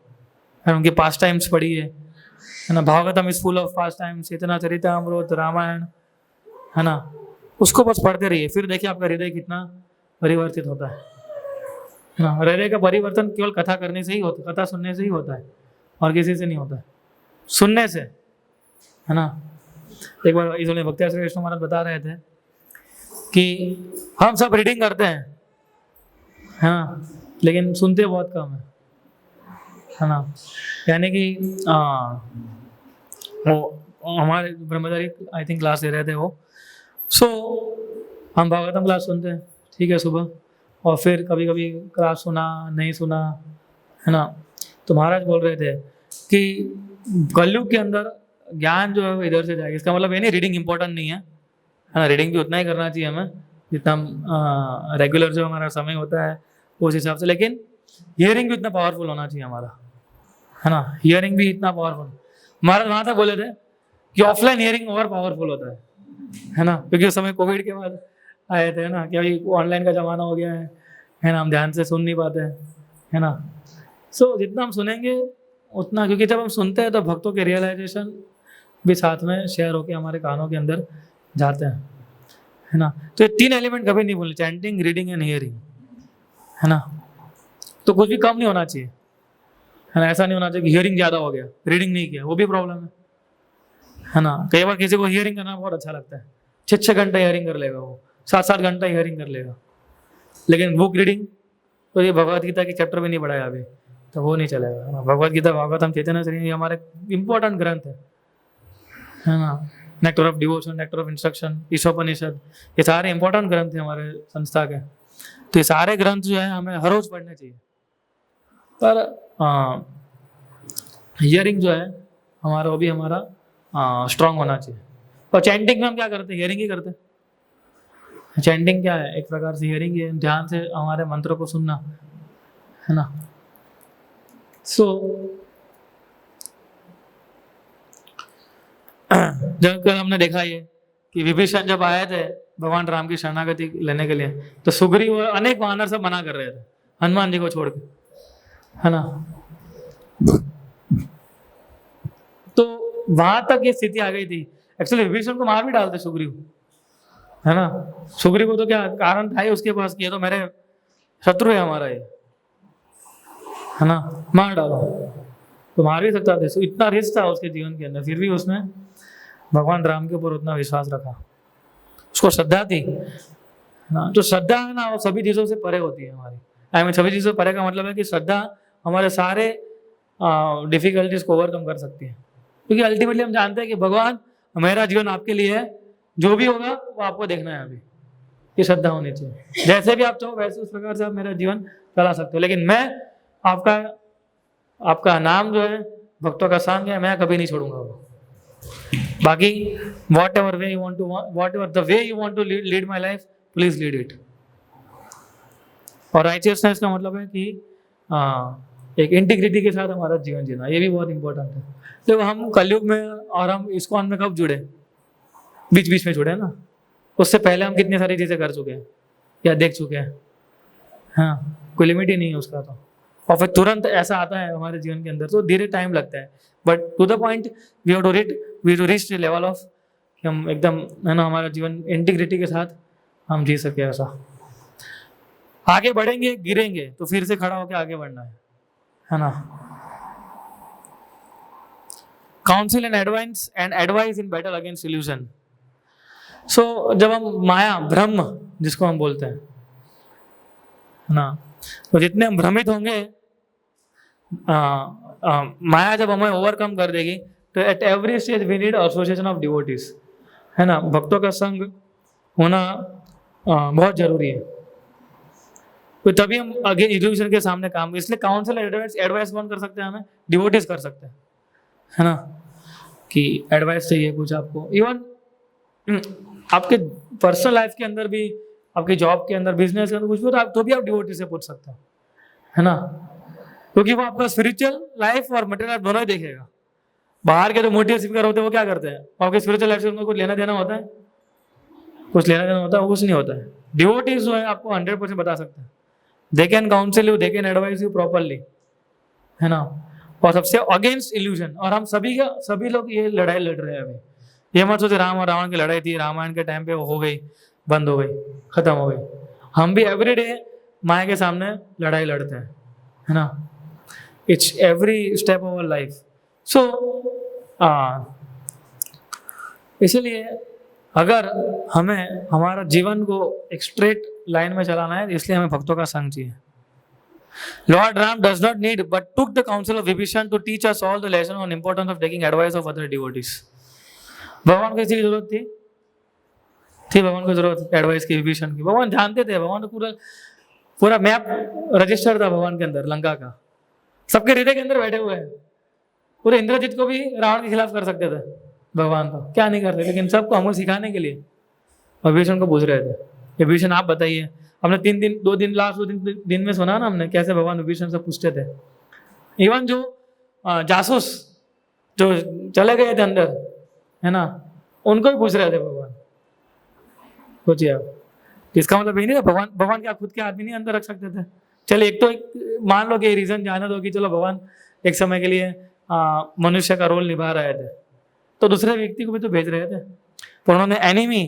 उनके पास टाइम्स पढ़िए है ना, Bhagavatam is full of pastimes, Chaitanya Charitamrita, Ramayana है ना, उसको बस पढ़ते रहिए, फिर देखिए आपका हृदय कितना परिवर्तित होता है ना। हृदय का परिवर्तन केवल कथा करने से ही होता, कथा सुनने से ही होता है, और किसी से नहीं होता है, सुनने से है ना। एक बार इसलिए भक्ति श्री कृष्ण महाराज बता रहे थे कि हम सब रीडिंग करते हैं हाँ, लेकिन सुनते बहुत कम है है ना। यानी कि वो हमारे ब्रह्मचारी आई थिंक क्लास दे रहे थे वो। सो हम भागवतम क्लास सुनते हैं, ठीक है, सुबह, और फिर कभी कभी क्लास सुना नहीं सुना, है ना। तो महाराज बोल रहे थे कि कलयुग के अंदर ज्ञान जो है वो इधर से जाएगा। इसका मतलब ये नहीं रीडिंग इंपॉर्टेंट नहीं है ना, रीडिंग भी उतना ही करना चाहिए हमें जितना हम रेगुलर जो हमारा समय होता है उस हिसाब से, लेकिन हियरिंग भी उतना पावरफुल होना चाहिए हमारा, है ना। हियरिंग भी इतना पावरफुल, महाराज वहाँ तक बोले थे कि ऑफलाइन हियरिंग और पावरफुल होता है ना, क्योंकि उस समय कोविड के बाद आए थे ना कि अभी ऑनलाइन का ज़माना हो गया है ना, हम ध्यान से सुन नहीं पाते हैं, है ना। सो जितना हम सुनेंगे उतना, क्योंकि जब हम सुनते हैं तो भक्तों के रियलाइजेशन भी साथ में शेयर होके हमारे कानों के अंदर जाते हैं, है ना। तो ये 3 एलिमेंट कभी नहीं भूलने, चैंटिंग, रीडिंग एंड हियरिंग, है ना। तो कुछ भी कम नहीं होना चाहिए, है ना। ऐसा नहीं होना चाहिए कि हियरिंग ज़्यादा हो गया, रीडिंग नहीं किया, वो भी प्रॉब्लम है ना। कई बार किसी को हियरिंग करना बहुत अच्छा लगता है, 6 घंटे हियरिंग कर लेगा वो, 7 घंटा हियरिंग कर लेगा, लेकिन बुक रीडिंग तो ये भगवत गीता के चैप्टर भी नहीं पढ़ाया अभी, तो वो नहीं चलेगा, है ना। भगवत गीता, भागवतम, चैतन्य चरितामृत, ये हमारे इंपॉर्टेंट ग्रंथ है ना। Nectar of devotion, nectar of instruction, Ishopanishad, ये सारे इंपॉर्टेंट ग्रंथ हैं हमारे संस्था के। तो ये सारे ग्रंथ जो है हमें हर रोज पढ़ने चाहिए, पर हियरिंग जो है हमारा, वो भी हमारा स्ट्रांग होना चाहिए। और चैंटिंग में हम क्या करते हैं, हियरिंग ही करते हैं। चैंटिंग क्या है, एक प्रकार से हियरिंग है, ध्यान से हमारे मंत्रों को सुनना, है ना। सो जब कल हमने देखा ये कि विभीषण जब आए थे भगवान राम की शरणागति लेने के लिए, तो सुग्रीव और अनेक वानर सब मना कर रहे थे हनुमान जी को छोड़ के, है ना। तो वहां तक ये स्थिति आ गई थी। एक्चुअली विभीषण को मार भी डालते सुग्रीव, है ना। सुग्रीव को तो क्या कारण था ही उसके पास कि ये तो मेरे शत्रु है हमारा ये, है ना, मार डालो, तो मार भी सकता था। इतना रिस्क था उसके जीवन के अंदर, फिर भी उसने भगवान राम के ऊपर उतना विश्वास रखा, उसको श्रद्धा थी, है ना। तो श्रद्धा है ना, वो सभी चीज़ों से परे होती है हमारी। आई मीन सभी चीज़ों से परे का मतलब है कि श्रद्धा हमारे सारे डिफिकल्टीज को ओवरकम कर सकती है, क्योंकि अल्टीमेटली हम जानते हैं कि भगवान, मेरा जीवन आपके लिए है, जो भी होगा वो आपको देखना है। अभी ये श्रद्धा होनी चाहिए, जैसे भी आप चाहो वैसे उस प्रकार से आप मेरा जीवन चला सकते हो, लेकिन मैं आपका नाम जो है भक्तों का संग है, मैं कभी नहीं छोड़ूंगा वो। बाकी whatever the way you want to lead my life, please lead it. और राइचियसनेस का मतलब है कि एक इंटीग्रिटी के साथ हमारा जीवन जीना, ये भी बहुत इंपॉर्टेंट है। तो हम कलयुग में और हम इस्कॉन में कब जुड़े, बीच बीच में जुड़े ना, उससे पहले हम कितनी सारी चीज़ें कर चुके हैं या देख चुके हैं, हाँ, कोई लिमिट ही नहीं है उसका। तो और फिर तुरंत ऐसा आता है हमारे जीवन के अंदर, तो धीरे टाइम लगता है, but to the point we have to reach the level of कि हम एकदम, है ना, हमारा जीवन इंटीग्रिटी के साथ हम जी सके। ऐसा आगे बढ़ेंगे, गिरेंगे तो फिर से खड़ा होकर आगे बढ़ना है ना। Council and advice in battle against illusion. So जब हम माया, ब्रह्म जिसको हम बोलते हैं, है ना, तो जितने हम भ्रमित होंगे, माया जब हमें ओवरकम कर देगी, तो at every stage we need association of devotees, है ना। भक्तों का संग होना बहुत जरूरी है, तो तभी हम आगे इल्यूजन के सामने काम। इसलिए काउंसिल एडवाइस कौन कर सकते हैं, हमें डिवोटीज कर सकते हैं, है ना, कि एडवाइस चाहिए कुछ आपको, इवन आपके पर्सनल लाइफ के अंदर भी, आपके जॉब के अंदर, बिजनेस के अंदर कुछ भी हो, तो भी आप डिवोटी से पूछ सकते हो, है ना, क्योंकि वो आपका स्पिरिचुअल लाइफ और मटेरियल लाइफ दोनों ही देखेगा। बाहर के जो मोटिव स्पीकर होते हैं वो क्या करते हैं, आपके स्पिरिचुअल लाइफ से उनको कुछ लेना देना होता है, कुछ लेना देना होता है, वो कुछ नहीं होता है। डिवोटीज जो है आपको 100% बता सकते हैं, they can council you, they can advice you properly, है ना। और सबसे अगेंस्ट इल्यूजन, और हम सभी लोग ये लड़ाई लड़ रहे हैं अभी। ये मत सोचे राम और रावण की लड़ाई थी, रामायण के टाइम पे वो हो गई, बंद हो गई, खत्म हो गई। हम भी एवरीडे माया के सामने लड़ाई लड़ते हैं, है ना। It's every step of our life. So इसलिए अगर हमें हमारा जीवन को एक स्ट्रेट लाइन में चलाना है, इसलिए हमें भक्तों का संग चाहिए, Lord Ram does not need but took the counsel of Vibhishan to teach us all the lesson on importance of taking advice of other devotees. भगवान को इसी की जरूरत थी भगवान को जरूरत एडवाइस की विभीषण की। भगवान जानते थे, भगवान तो पूरा पूरा मैप रजिस्टर था भगवान के अंदर लंका का, सबके हृदय के अंदर बैठे हुए हैं। पूरे इंद्रजीत को भी रावण के खिलाफ कर सकते थे भगवान, तो क्या नहीं करते, लेकिन सबको हमको सिखाने के लिए विभीषण को पूछ रहे थे, विभीषण आप बताइए। हमने 3 दिन 2 दिन लास्ट 2 दिन में सुना ना हमने कैसे भगवान विभीषण से पूछते थे। इवन जो जासूस जो चले गए थे अंदर है ना, उनको भी पूछ रहे थे भगवान। सोचिए आप, इसका मतलब ये नहीं था भगवान क्या खुद के आदमी नहीं अंदर रख सकते थे। चलिए एक मान लो कि रीजन जाने दो कि चलो भगवान एक समय के लिए मनुष्य का रोल निभा रहे थे, तो दूसरे व्यक्ति को भी तो भेज रहे थे। पर उन्होंने एनिमी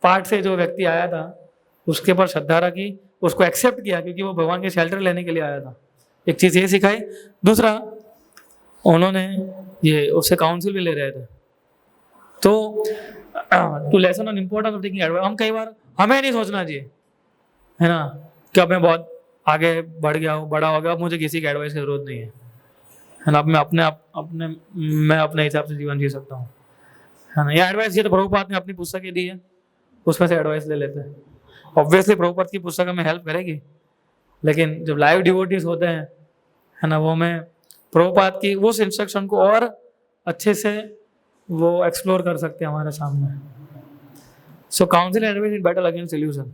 पार्ट से जो व्यक्ति आया था उसके ऊपर श्रद्धा रखी, उसको एक्सेप्ट किया क्योंकि वो भगवान के शेल्टर लेने के लिए आया था। एक चीज ये सिखाई। दूसरा, उन्होंने ये उससे काउंसिल भी ले रहे थे। तो two lesson on importance of taking advice, हम कई बार हमें नहीं सोचना चाहिए है ना कि अब मैं बहुत आगे बढ़ गया हूँ, बड़ा हो गया, अब मुझे किसी की एडवाइस की जरूरत नहीं है ना, अब मैं अपने हिसाब से जीवन जी सकता हूँ है ना। ये एडवाइस ये तो प्रभुपाद ने अपनी पुस्तकें दी है, उसमें से एडवाइस ले लेते हैं। ऑब्वियसली प्रभुपाद की पुस्तक हमें हेल्प करेगी, लेकिन जब लाइव डिवोटीज होते हैं है ना, वो हमें प्रभुपाद की उस इंस्ट्रक्शन को और अच्छे से वो एक्सप्लोर कर सकते हैं हमारे सामने। So council advice is better against illusion,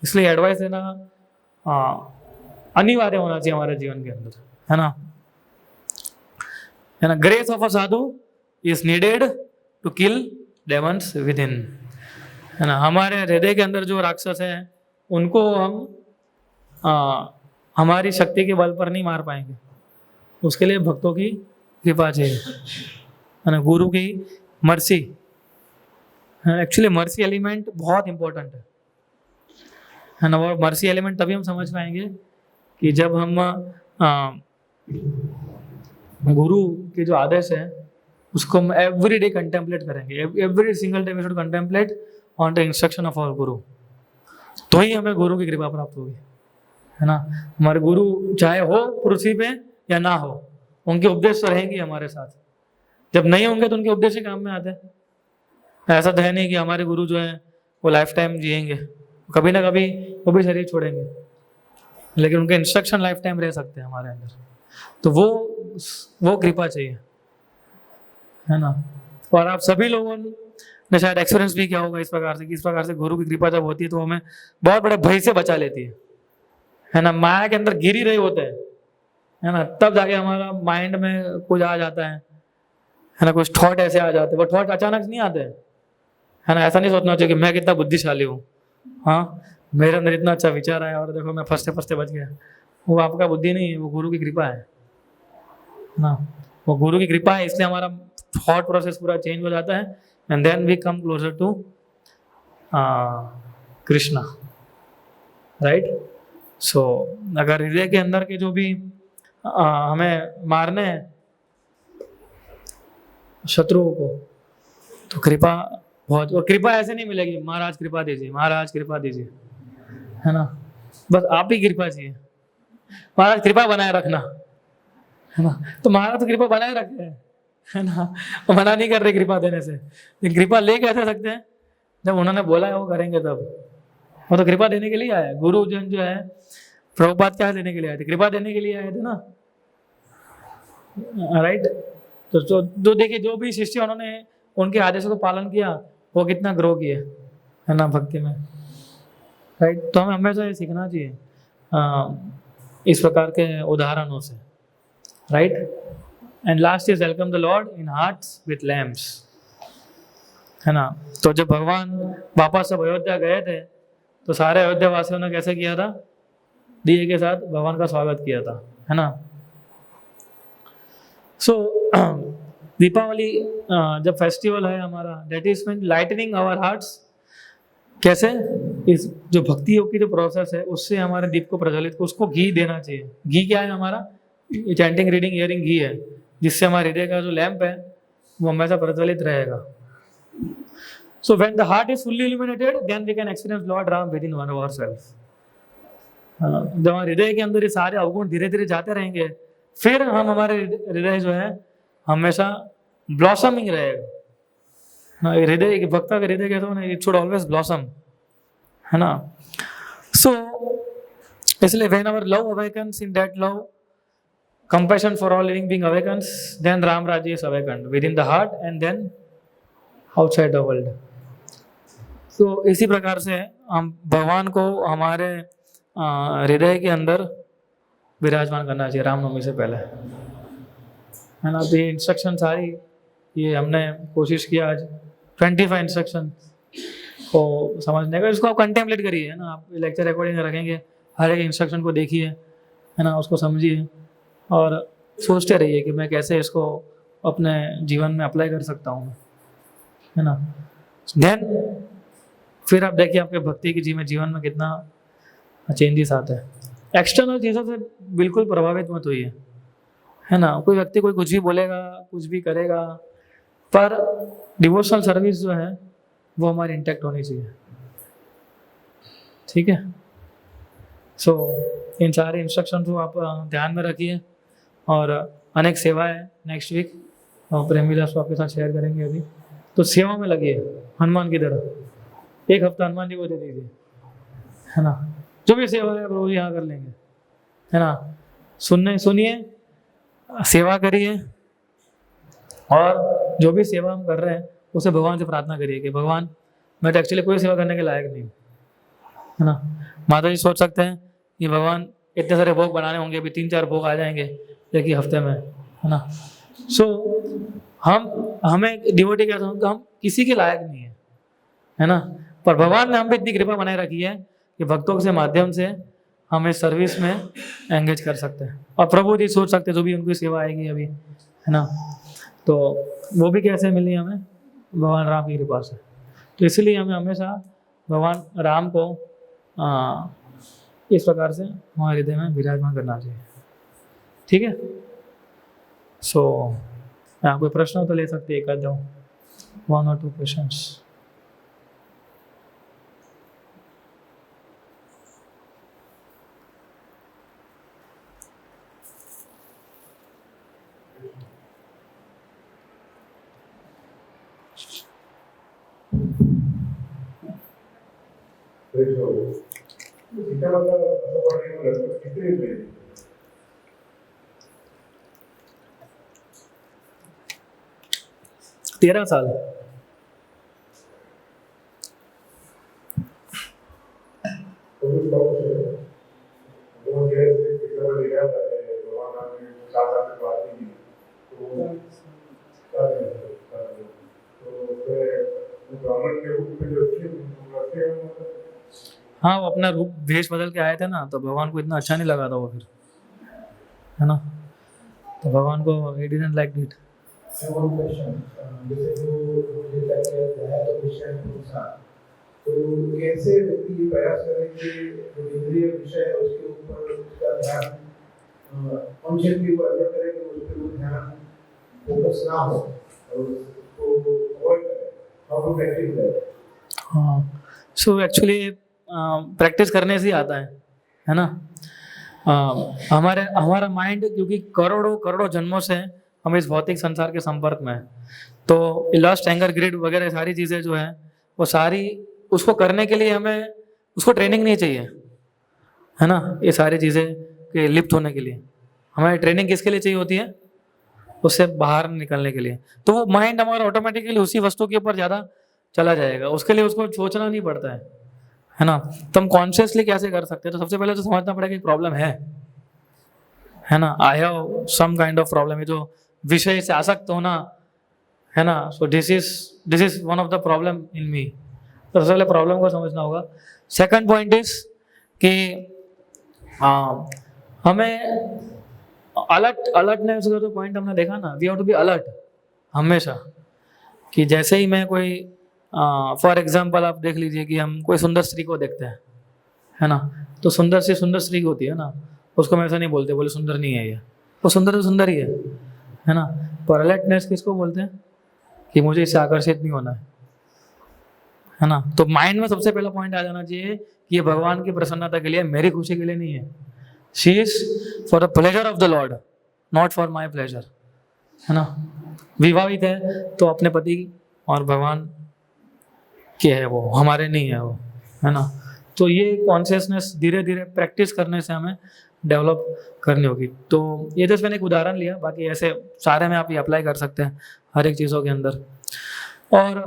इसलिए एडवाइस देना अनिवार्य होना चाहिए हमारे जीवन के अंदर है ना। Grace of a sadhu is needed to kill demons within है ना। हमारे हृदय के अंदर जो राक्षस है उनको हम हमारी शक्ति के बल पर नहीं मार पाएंगे, उसके लिए भक्तों की कृपा चाहिए है ना, गुरु की मर्सी। एक्चुअली मर्सी एलिमेंट बहुत इंपॉर्टेंट है ना। वो मर्सी एलिमेंट तभी हम समझ पाएंगे कि जब हम गुरु के जो आदेश है उसको हम एवरी डे कंटेम्पलेट करेंगे, every single day we should contemplate on the instruction of our guru, तो ही हमें गुरु की कृपा प्राप्त होगी है ना। हमारे गुरु चाहे हो पृथ्वी पे या ना हो, उनके उपदेश तो रहेंगे हमारे साथ। जब नहीं होंगे तो उनके उपदेश ही काम में आते हैं। ऐसा तो है नहीं कि हमारे गुरु जो है वो लाइफ टाइम जिएंगे, कभी ना कभी वो भी शरीर छोड़ेंगे, लेकिन उनके इंस्ट्रक्शन लाइफ टाइम रह सकते हैं हमारे अंदर। तो वो कृपा चाहिए है ना। और आप सभी लोगों ने शायद एक्सपीरियंस भी किया होगा इस प्रकार से कि इस प्रकार से गुरु की कृपा जब होती है तो हमें बहुत बड़े भय से बचा लेती है ना। माया के अंदर गिर ही रहे होते हैं है ना, तब जाके हमारा माइंड में कुछ आ जाता है ना, कुछ थॉट ऐसे आ जाते हैं। वो थॉट अचानक नहीं आते है ना। ऐसा नहीं सोचना चाहिए कि मैं कितना बुद्धिशाली हूँ, हाँ मेरे अंदर इतना अच्छा विचार आया और देखो मैं फंसते फंसते बच गया। वो आपका बुद्धि नहीं है, वो गुरु की कृपा है ना। वो गुरु की कृपा है, इसलिए हमारा थॉट प्रोसेस पूरा चेंज हो जाता है and then we come closer to Krishna, right. So अगर हृदय के अंदर के जो भी हमें मारने हैं शत्रुओं को, तो कृपा बहुत, और कृपा ऐसे नहीं मिलेगी महाराज कृपा दीजिए, महाराज कृपा दीजिए है ना। बस आप ही कृपा चाहिए, महाराज कृपा बनाए रखना है ना। तो महाराज तो कृपा बनाए रखे है ना, वो मना नहीं कर रहे कृपा देने से, लेकिन कृपा ले कैसे सकते हैं, जब उन्होंने बोला है वो करेंगे तब। वो तो कृपा देने के लिए आया, गुरु जन जो है प्रभुपाद क्या देने के लिए आए थे, कृपा देने के लिए आए थे ना, राइट। तो जो देखिए जो भी शिष्य उन्होंने उनके आदेशों को पालन किया वो कितना ग्रो किए है ना भक्ति में, राइट। तो हमें हमेशा ये सीखना चाहिए इस प्रकार के उदाहरणों से, right. And last is welcome the Lord in hearts with lamps है ना। तो जब भगवान वापस सब अयोध्या गए थे तो सारे अयोध्या वासियों ने कैसे किया था, दिए के साथ भगवान का स्वागत किया था है ना। सो दीपावली जब फेस्टिवल है हमारा, that is mean lightning our hearts. कैसे, इस जो भक्ति योग की जो प्रोसेस है उससे हमारे दीप को प्रज्वलित, उसको घी देना चाहिए। घी क्या है हमारा, चैंटिंग रीडिंग हियरिंग घी है, जिससे हमारे हृदय का जो लैंप है वो हमेशा प्रज्वलित रहेगा। So when the heart is fully illuminated then we can experience Lord Ram within one our self जब हमारे हृदय के अंदर ये सारे अवगुण धीरे धीरे जाते रहेंगे, फिर हम हमारे हृदय जो है हमेशा ब्लॉसमिंग रहेगा ना। हृदय, एक भक्त का हृदय कहते हो ना, इट शुड ऑलवेज ब्लॉसम, है ना। सो इसलिए when our love awakens, in that love compassion for all living being awakens, then Ram Rajya is awakened within the heart and then outside the world. तो इसी प्रकार से हम भगवान को हमारे हृदय के अंदर विराजमान करना चाहिए रामनवमी से पहले, है ना। तो ये इंस्ट्रक्शन सारी ये हमने कोशिश किया आज 25 इंस्ट्रक्शन को समझने का। इसको आप कंटेम्पलेट करिए, है ना। आप लेक्चर रिकॉर्डिंग रखेंगे, हर एक इंस्ट्रक्शन को देखिए, है ना, उसको समझिए और सोचते रहिए कि मैं कैसे इसको अपने जीवन में अप्लाई कर सकता हूँ, है ना। देन फिर आप देखिए आपके भक्ति के जीवन में कितना चेंजेस आते हैं। एक्सटर्नल चीज़ों से बिल्कुल प्रभावित मत होइए, है ना। कोई व्यक्ति कोई कुछ भी बोलेगा, कुछ भी करेगा, पर डिवोशनल सर्विस जो है वो हमारी इंटैक्ट होनी चाहिए, ठीक है। सो इन सारे इंस्ट्रक्शन को आप ध्यान में रखिए और अनेक सेवाएं नेक्स्ट वीक प्रेमीदास आपके साथ शेयर करेंगे अभी। तो सेवा में लगिए हनुमान की तरह, एक हफ्ता हनुमान जी को दे दीजिए, है ना। जो भी सेवा है रोज यहाँ कर लेंगे, है ना। सुनिए, सेवा करिए और जो भी सेवा हम कर रहे हैं उसे भगवान से प्रार्थना करिए कि भगवान मैं तो एक्चुअली कोई सेवा करने के लायक नहीं हूँ, है ना। माता जी सोच सकते हैं कि भगवान इतने सारे भोग बनाने होंगे, अभी 3-4 भोग आ जाएंगे एक ही हफ्ते में, है ना। सो हमें डिवोटी कहते हैं कि हम किसी के लायक नहीं है ना। पर भगवान ने हम पे इतनी कृपा बनाए रखी है कि भक्तों के माध्यम से हम इस सर्विस में एंगेज कर सकते हैं। और प्रभु जी सोच सकते हैं जो भी उनकी सेवा आएगी अभी, है ना, तो वो भी कैसे मिली हमें, भगवान राम की कृपा से। तो इसलिए हमें हमेशा भगवान राम को इस प्रकार से हमारे हृदय में विराजमान करना चाहिए, ठीक है। सो यहाँ कोई प्रश्न तो ले सकते हैं, एक आध 1 or 2 क्वेश्चंस। सीता माता अशोकवाणी में लगभग कितने हुए? 13 साल। हाँ, वो अपना रूप भेष बदल के आए थे ना, तो भगवान को इतना अच्छा नहीं लगा था वो फिर, है ना। तो भगवान को he didn't like it। One question, जैसे जो तो विषय पुरुषा, तो कैसे व्यक्ति ये प्रयास करे कि जो इंद्रिय विषय है उसके ऊपर उसका ध्यान कॉन्शियसली वो एफर्ट करे कि उस पर वो ध्यान फोकस ना हो और उसको अवॉइड करे, हाउ टू प्रैक्टिस दैट। हाँ, सो एक्चुअली प्रैक्टिस करने से ही आता है ना। हमारा माइंड क्योंकि करोड़ों जन्मों से हम इस भौतिक संसार के संपर्क में हैं, तो लस्ट, एंगर, ग्रिड वगैरह सारी चीज़ें जो हैं वो सारी उसको करने के लिए हमें उसको ट्रेनिंग नहीं चाहिए, है ना। ये सारी चीज़ें के लिप्त होने के लिए हमें ट्रेनिंग किसके लिए चाहिए होती है, उससे बाहर निकलने के लिए। तो वो माइंड हमारा ऑटोमेटिकली उसी वस्तु के ऊपर ज़्यादा चला जाएगा, उसके लिए उसको सोचना नहीं पड़ता है ना। तो हम कॉन्शियसली कैसे कर सकते हैं, तो सबसे पहले तो समझना पड़ेगा कि प्रॉब्लम है ना। I have some kind of problem, है जो विषय से आसक्त होना, है ना। So this is one of the problem in me. तो सबसे पहले प्रॉब्लम को समझना होगा। सेकंड पॉइंट इज कि हमें अलर्टनेस का जो पॉइंट हमने देखा ना, we have to be alert हमेशा। कि जैसे ही मैं कोई फॉर एग्जाम्पल आप देख लीजिए कि हम कोई सुंदर स्त्री को देखते हैं, है ना, तो सुंदर से सुंदर स्त्री होती है ना, उसको हम ऐसा नहीं बोलते बोले सुंदर नहीं है ये, वो सुंदर तो सुंदर ही है ना। पर अलर्टनेस किसको बोलते हैं कि मुझे इससे आकर्षित नहीं होना है ना। तो माइंड में सबसे पहला पॉइंट आ जाना चाहिए ये भगवान की प्रसन्नता के लिए, मेरी खुशी के लिए नहीं है। She is for the pleasure of the Lord, not for my pleasure, है ना। विवाहित है तो अपने पति और भगवान के है, वो हमारे नहीं है वो, है ना। तो ये कॉन्शियसनेस धीरे धीरे प्रैक्टिस करने से हमें डेवलप करनी होगी। तो ये जस्ट मैंने एक उदाहरण लिया, बाकी ऐसे सारे में आप ये अप्लाई कर सकते हैं हर एक चीज़ों के अंदर। और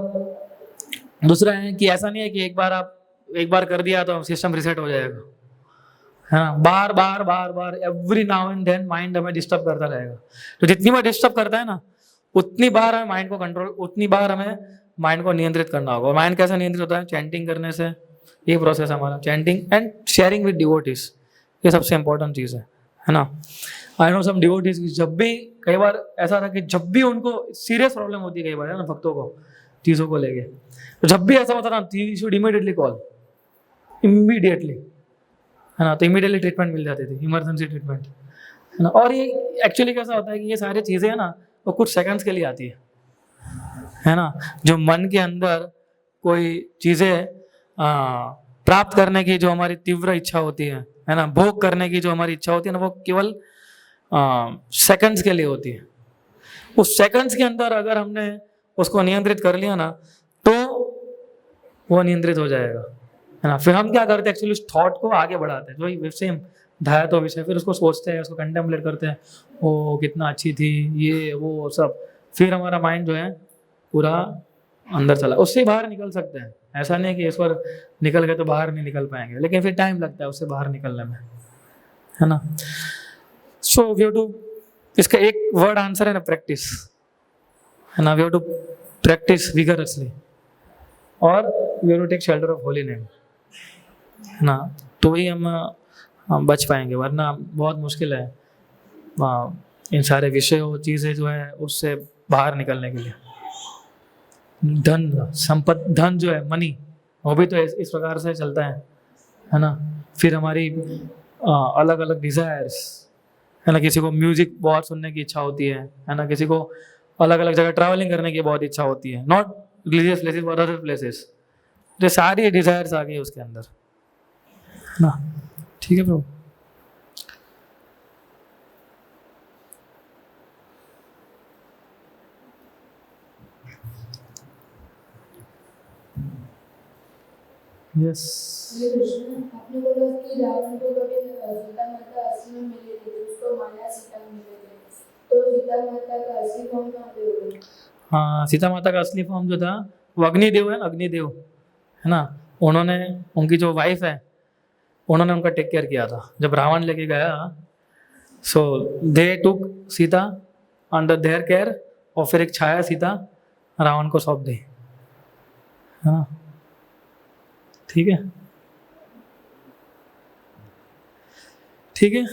दूसरा है कि ऐसा नहीं है कि एक बार कर दिया तो सिस्टम रिसेट हो जाएगा, है ना। बार बार बार बार every now and then mind हमें डिस्टर्ब करता रहेगा। तो जितनी बार डिस्टर्ब करता है ना, उतनी बार हमें माइंड को कंट्रोल, उतनी बार हमें माइंड को नियंत्रित करना होगा। और माइंड कैसे नियंत्रित होता है? चैंटिंग करने से। ये प्रोसेस हमारा chanting and sharing with devotees, ये सबसे इंपॉर्टेंट चीज़ है ना। आई नो सम डिवोटीज, जब भी कई बार ऐसा था कि जब भी उनको सीरियस प्रॉब्लम होती है कई बार, है ना, भक्तों को चीज़ों को लेके, तो जब भी ऐसा होता ना, you should immediately call, immediately, है ना। तो इमीडिएटली ट्रीटमेंट मिल जाती थी, इमरजेंसी ट्रीटमेंट, है ना। और ये एक्चुअली कैसा होता है कि ये सारी चीज़ें है ना, वो कुछ सेकंड्स के लिए आती है ना। जो मन के अंदर कोई चीज़ें प्राप्त करने की जो हमारी तीव्र इच्छा होती है ना, भोग करने की जो हमारी इच्छा होती है ना, वो केवल सेकंड्स के लिए होती है। उस सेकंड्स के अंदर अगर हमने उसको नियंत्रित कर लिया ना, तो वो नियंत्रित हो जाएगा, है ना। फिर हम क्या करते हैं, एक्चुअली उस थॉट को आगे बढ़ाते हैं, जो सेम ध्यान तो विषय, फिर उसको सोचते हैं, उसको कंटेम्पलेट करते हैं, ओ कितना अच्छी थी ये वो सब। फिर हमारा माइंड जो है पूरा अंदर चला, उससे बाहर निकल सकते हैं। ऐसा नहीं है कि इस बार निकल गए तो बाहर नहीं निकल पाएंगे, लेकिन फिर टाइम लगता है उससे बाहर निकलने में, है ना। सो वी हैव टू, इसका एक वर्ड आंसर है ना, प्रैक्टिस, है ना। We have to practice vigorously, और we have to take shelter of holy name, है ना। तो ही हम बच पाएंगे, वरना बहुत मुश्किल है इन सारे विषयों चीज़ें जो है उससे बाहर निकलने के लिए। धन धन जो है, मनी, वो भी तो इस प्रकार से चलता है ना। फिर हमारी अलग अलग डिज़ायर्स, है ना। किसी को म्यूजिक बहुत सुनने की इच्छा होती है ना। किसी को अलग अलग जगह ट्रैवलिंग करने की बहुत इच्छा होती है, not religious places but other places. ये सारी डिज़ायर्स आ गई उसके अंदर, है ना। ठीक है प्रभु। यस, ये कृष्ण, आपने बोला कि रावण को कभी सीता माता असली में मिली थी, उसको माया सीता मिले थे, तो सीता माता का असली फॉर्म कहाँ पे होगा? हाँ, सीता माता का असली फॉर्म जो था वो अग्निदेव है ना, अग्निदेव, है ना। उन्होंने, उनकी जो वाइफ है, उन्होंने उनका टेक केयर किया था जब रावण लेके गया। सो दे टुक सीता अंडर देयर केयर, और फिर एक छाया सीता रावण को सौंप दी, हाँ। ठीक है, ठीक है।